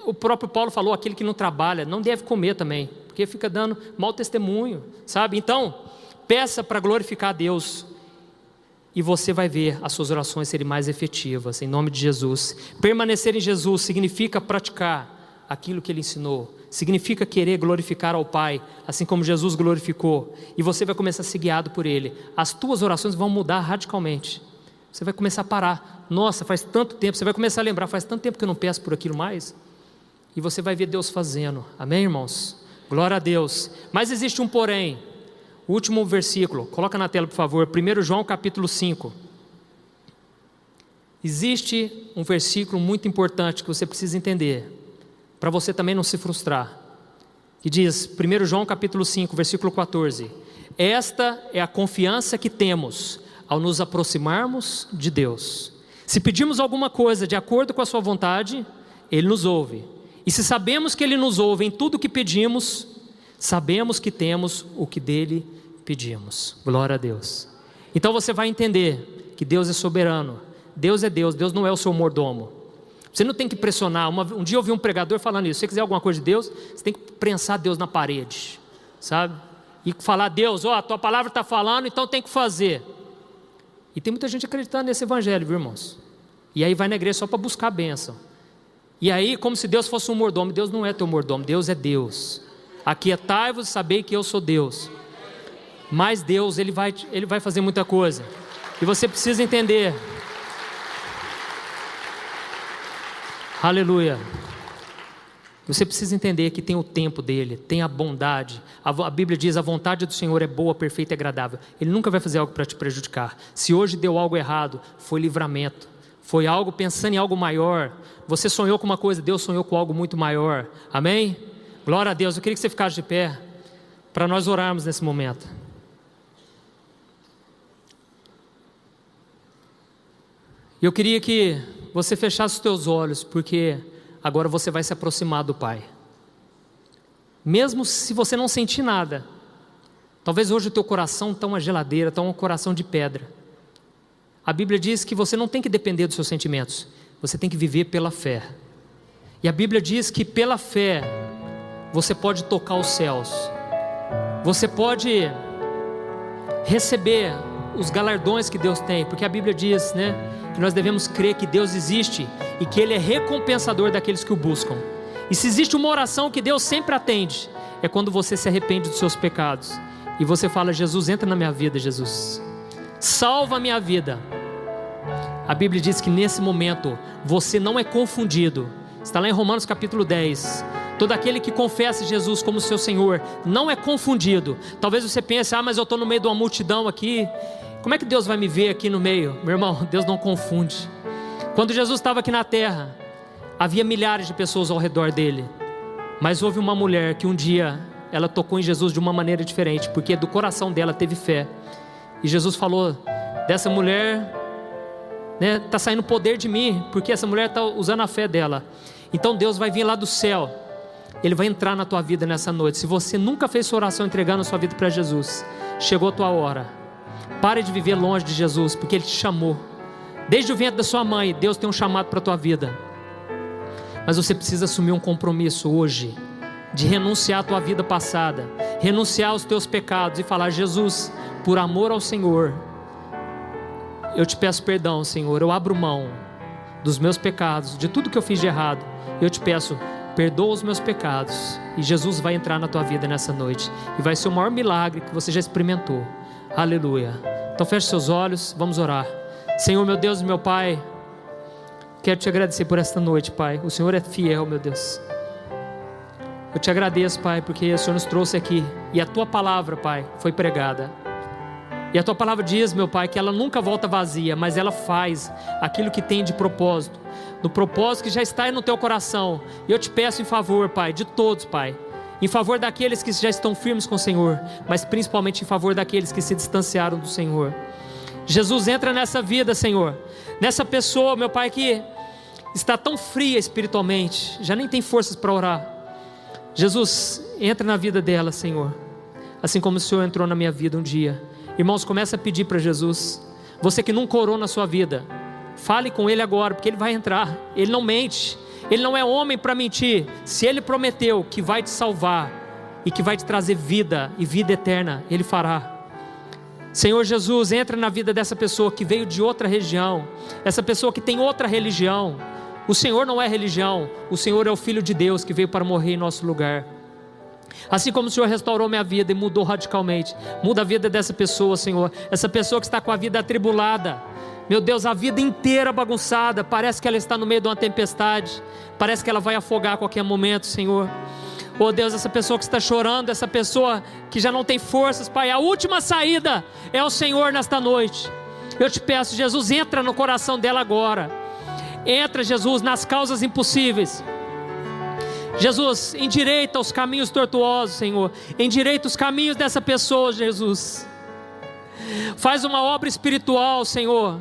o próprio Paulo falou: aquele que não trabalha não deve comer também, porque fica dando mau testemunho, sabe? Então, peça para glorificar a Deus, e você vai ver as suas orações serem mais efetivas, em nome de Jesus. Permanecer em Jesus significa praticar aquilo que Ele ensinou, significa querer glorificar ao Pai, assim como Jesus glorificou, e você vai começar a ser guiado por Ele. As tuas orações vão mudar radicalmente, você vai começar a parar: nossa, faz tanto tempo, você vai começar a lembrar: faz tanto tempo que eu não peço por aquilo mais, e você vai ver Deus fazendo, amém, irmãos? Glória a Deus. Mas existe um porém. O último versículo, coloca na tela, por favor, 1 João capítulo 5. Existe um versículo muito importante que você precisa entender, para você também não se frustrar, que diz, 1 João capítulo 5, versículo 14: esta é a confiança que temos ao nos aproximarmos de Deus. Se pedimos alguma coisa de acordo com a sua vontade, Ele nos ouve. E se sabemos que Ele nos ouve em tudo o que pedimos, sabemos que temos o que dEle pedimos. Glória a Deus. Então você vai entender que Deus é soberano, Deus é Deus, Deus não é o seu mordomo. Você não tem que pressionar. Um dia eu ouvi um pregador falando isso: se você quiser alguma coisa de Deus, você tem que prensar Deus na parede, sabe? E falar: Deus, a tua palavra está falando, então tem que fazer. E tem muita gente acreditando nesse evangelho, viu, irmãos? E aí vai na igreja só para buscar a bênção. E aí, como se Deus fosse um mordomo. Deus não é teu mordomo, Deus é Deus. Aquietai-vos e sabei que eu sou Deus. Mas Deus, Ele vai fazer muita coisa. E você precisa entender. Aleluia. Você precisa entender que tem o tempo dele, tem a bondade. A Bíblia diz: a vontade do Senhor é boa, perfeita e agradável. Ele nunca vai fazer algo para te prejudicar. Se hoje deu algo errado, foi livramento. Foi algo pensando em algo maior. Você sonhou com uma coisa, Deus sonhou com algo muito maior. Amém? Glória a Deus. Eu queria que você ficasse de pé para nós orarmos nesse momento. E eu queria que você fechasse os teus olhos, porque agora você vai se aproximar do Pai. Mesmo se você não sentir nada, talvez hoje o teu coração está uma geladeira, está um coração de pedra. A Bíblia diz que você não tem que depender dos seus sentimentos, você tem que viver pela fé. E a Bíblia diz que pela fé você pode tocar os céus, você pode receber os galardões que Deus tem, porque a Bíblia diz, que nós devemos crer que Deus existe e que Ele é recompensador daqueles que o buscam. E se existe uma oração que Deus sempre atende, é quando você se arrepende dos seus pecados e você fala: Jesus, entra na minha vida, Jesus, salva a minha vida. A Bíblia diz que nesse momento você não é confundido. Está lá em Romanos capítulo 10. Todo aquele que confessa Jesus como seu Senhor não é confundido. Talvez você pense: mas eu estou no meio de uma multidão aqui, como é que Deus vai me ver aqui no meio? Meu irmão, Deus não confunde. Quando Jesus estava aqui na terra, havia milhares de pessoas ao redor dele, mas houve uma mulher que um dia ela tocou em Jesus de uma maneira diferente, porque do coração dela teve fé. E Jesus falou: dessa mulher está saindo poder de mim, porque essa mulher está usando a fé dela. Então Deus vai vir lá do céu, Ele vai entrar na tua vida nessa noite. Se você nunca fez sua oração entregando a sua vida para Jesus, chegou a tua hora. Pare de viver longe de Jesus, porque Ele te chamou. Desde o ventre da sua mãe, Deus tem um chamado para a tua vida. Mas você precisa assumir um compromisso hoje, de renunciar à tua vida passada, renunciar aos teus pecados e falar: Jesus, por amor ao Senhor, eu te peço perdão, Senhor. Eu abro mão dos meus pecados, de tudo que eu fiz de errado. Eu te peço, perdoa os meus pecados. E Jesus vai entrar na tua vida nessa noite, e vai ser o maior milagre que você já experimentou. Aleluia. Então feche seus olhos, vamos orar. Senhor, meu Deus e meu Pai, quero te agradecer por esta noite, Pai. O Senhor é fiel, meu Deus. Eu te agradeço, Pai, porque o Senhor nos trouxe aqui, e a tua palavra, Pai, foi pregada. E a tua palavra diz, meu Pai, que ela nunca volta vazia, mas ela faz aquilo que tem de propósito, do propósito que já está aí no teu coração. E eu te peço em favor, Pai, de todos, Pai, em favor daqueles que já estão firmes com o Senhor, mas principalmente em favor daqueles que se distanciaram do Senhor. Jesus, entra nessa vida, Senhor, nessa pessoa, meu Pai, que está tão fria espiritualmente, já nem tem forças para orar. Jesus, entra na vida dela, Senhor, assim como o Senhor entrou na minha vida um dia. Irmãos, começa a pedir para Jesus. Você que nunca orou na sua vida, fale com Ele agora, porque Ele vai entrar. Ele não mente, Ele não é homem para mentir. Se Ele prometeu que vai te salvar e que vai te trazer vida e vida eterna, Ele fará. Senhor Jesus, entra na vida dessa pessoa que veio de outra região, essa pessoa que tem outra religião. O Senhor não é religião, o Senhor é o Filho de Deus que veio para morrer em nosso lugar. Assim como o Senhor restaurou minha vida e mudou radicalmente, muda a vida dessa pessoa, Senhor. Essa pessoa que está com a vida atribulada, meu Deus, a vida inteira bagunçada, parece que ela está no meio de uma tempestade, parece que ela vai afogar a qualquer momento, Senhor. Oh Deus, essa pessoa que está chorando, essa pessoa que já não tem forças, Pai, a última saída é o Senhor nesta noite. Eu te peço, Jesus, entra no coração dela agora. Entra, Jesus, nas causas impossíveis. Jesus, endireita os caminhos tortuosos, Senhor. Endireita os caminhos dessa pessoa, Jesus. Faz uma obra espiritual, Senhor,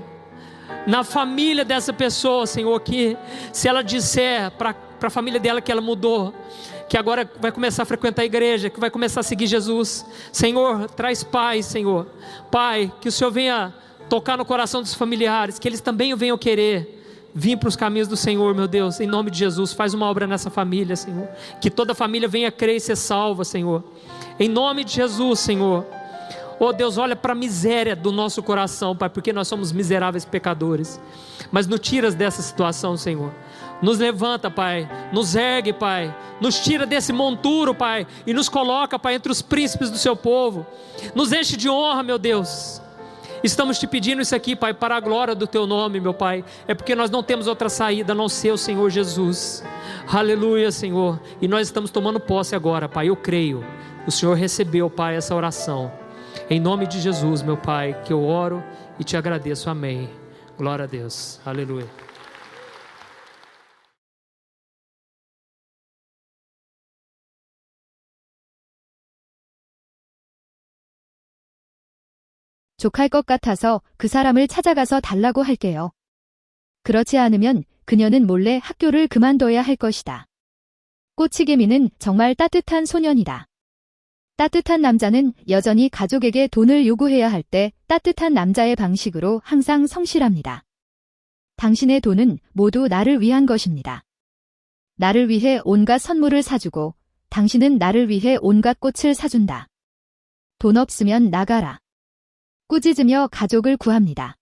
na família dessa pessoa, Senhor, que se ela disser para a família dela que ela mudou, que agora vai começar a frequentar a igreja, que vai começar a seguir Jesus, Senhor, traz paz, Senhor. Pai, que o Senhor venha tocar no coração dos familiares, que eles também o venham querer. vir para os caminhos do Senhor, meu Deus, em nome de Jesus. Faz uma obra nessa família, Senhor. Que toda a família venha crer e ser salva, Senhor. Em nome de Jesus, Senhor. Oh Deus, olha para a miséria do nosso coração, Pai, porque nós somos miseráveis pecadores. Mas nos tiras dessa situação, Senhor. Nos levanta, Pai, nos ergue, Pai, nos tira desse monturo, Pai, e nos coloca, Pai, entre os príncipes do seu povo. Nos enche de honra, meu Deus. Estamos te pedindo isso aqui, Pai, para a glória do teu nome, meu Pai. É porque nós não temos outra saída a não ser o Senhor Jesus. Aleluia, Senhor. E nós estamos tomando posse agora, Pai. Eu creio. O Senhor recebeu, Pai, essa oração. Em nome de Jesus, meu Pai, que eu oro e te agradeço. Amém. Glória a Deus. Aleluia. 족할 것 같아서 그 사람을 찾아가서 달라고 할게요. 그렇지 않으면 그녀는 몰래 학교를 그만둬야 할 것이다. 꼬치개미는 정말 따뜻한 소년이다. 따뜻한 남자는 여전히 가족에게 돈을 요구해야 할 때 따뜻한 남자의 방식으로 항상 성실합니다. 당신의 돈은 모두 나를 위한 것입니다. 나를 위해 온갖 선물을 사주고 당신은 나를 위해 온갖 꽃을 사준다. 돈 없으면 나가라. 꾸짖으며 가족을 구합니다.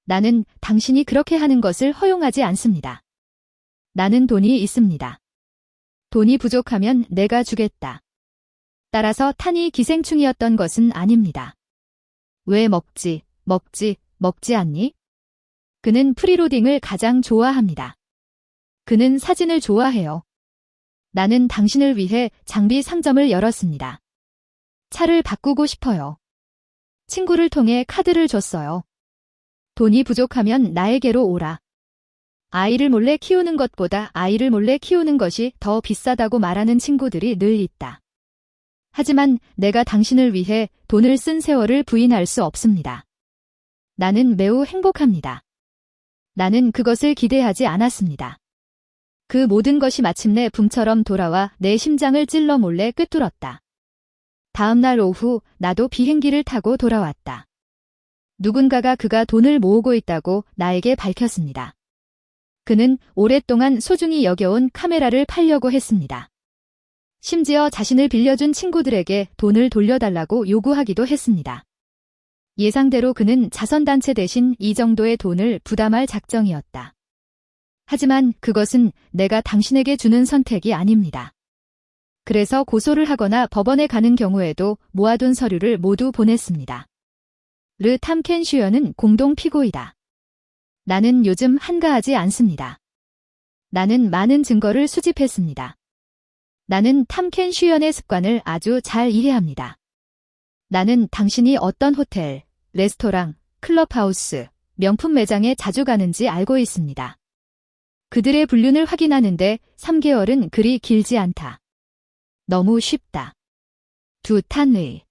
나는 당신이 그렇게 하는 것을 허용하지 않습니다. 나는 돈이 있습니다. 돈이 부족하면 내가 주겠다. 따라서 탄이 기생충이었던 것은 아닙니다. 왜 먹지 않니? 그는 프리로딩을 가장 좋아합니다. 그는 사진을 좋아해요. 나는 당신을 위해 장비 상점을 열었습니다. 차를 바꾸고 싶어요. 친구를 통해 카드를 줬어요. 돈이 부족하면 나에게로 오라. 아이를 몰래 키우는 것보다 아이를 몰래 키우는 것이 더 비싸다고 말하는 친구들이 늘 있다. 하지만 내가 당신을 위해 돈을 쓴 세월을 부인할 수 없습니다. 나는 매우 행복합니다. 나는 그것을 기대하지 않았습니다. 그 모든 것이 마침내 붐처럼 돌아와 내 심장을 찔러 몰래 꿰뚫었다. 다음 날 오후 나도 비행기를 타고 돌아왔다. 누군가가 그가 돈을 모으고 있다고 나에게 밝혔습니다. 그는 오랫동안 소중히 여겨온 카메라를 팔려고 했습니다. 심지어 자신을 빌려준 친구들에게 돈을 돌려달라고 요구하기도 했습니다. 예상대로 그는 자선단체 대신 이 정도의 돈을 부담할 작정이었다. 하지만 그것은 내가 당신에게 주는 선택이 아닙니다. 그래서 고소를 하거나 법원에 가는 경우에도 모아둔 서류를 모두 보냈습니다. 르 탐켄슈어는 공동 피고이다. 나는 요즘 한가하지 않습니다. 나는 많은 증거를 수집했습니다. 나는 탐켄슈언의 습관을 아주 잘 이해합니다. 나는 당신이 어떤 호텔, 레스토랑, 클럽하우스, 명품 매장에 자주 가는지 알고 있습니다. 그들의 불륜을 확인하는데 3개월은 그리 길지 않다. 너무 쉽다. 두 탄의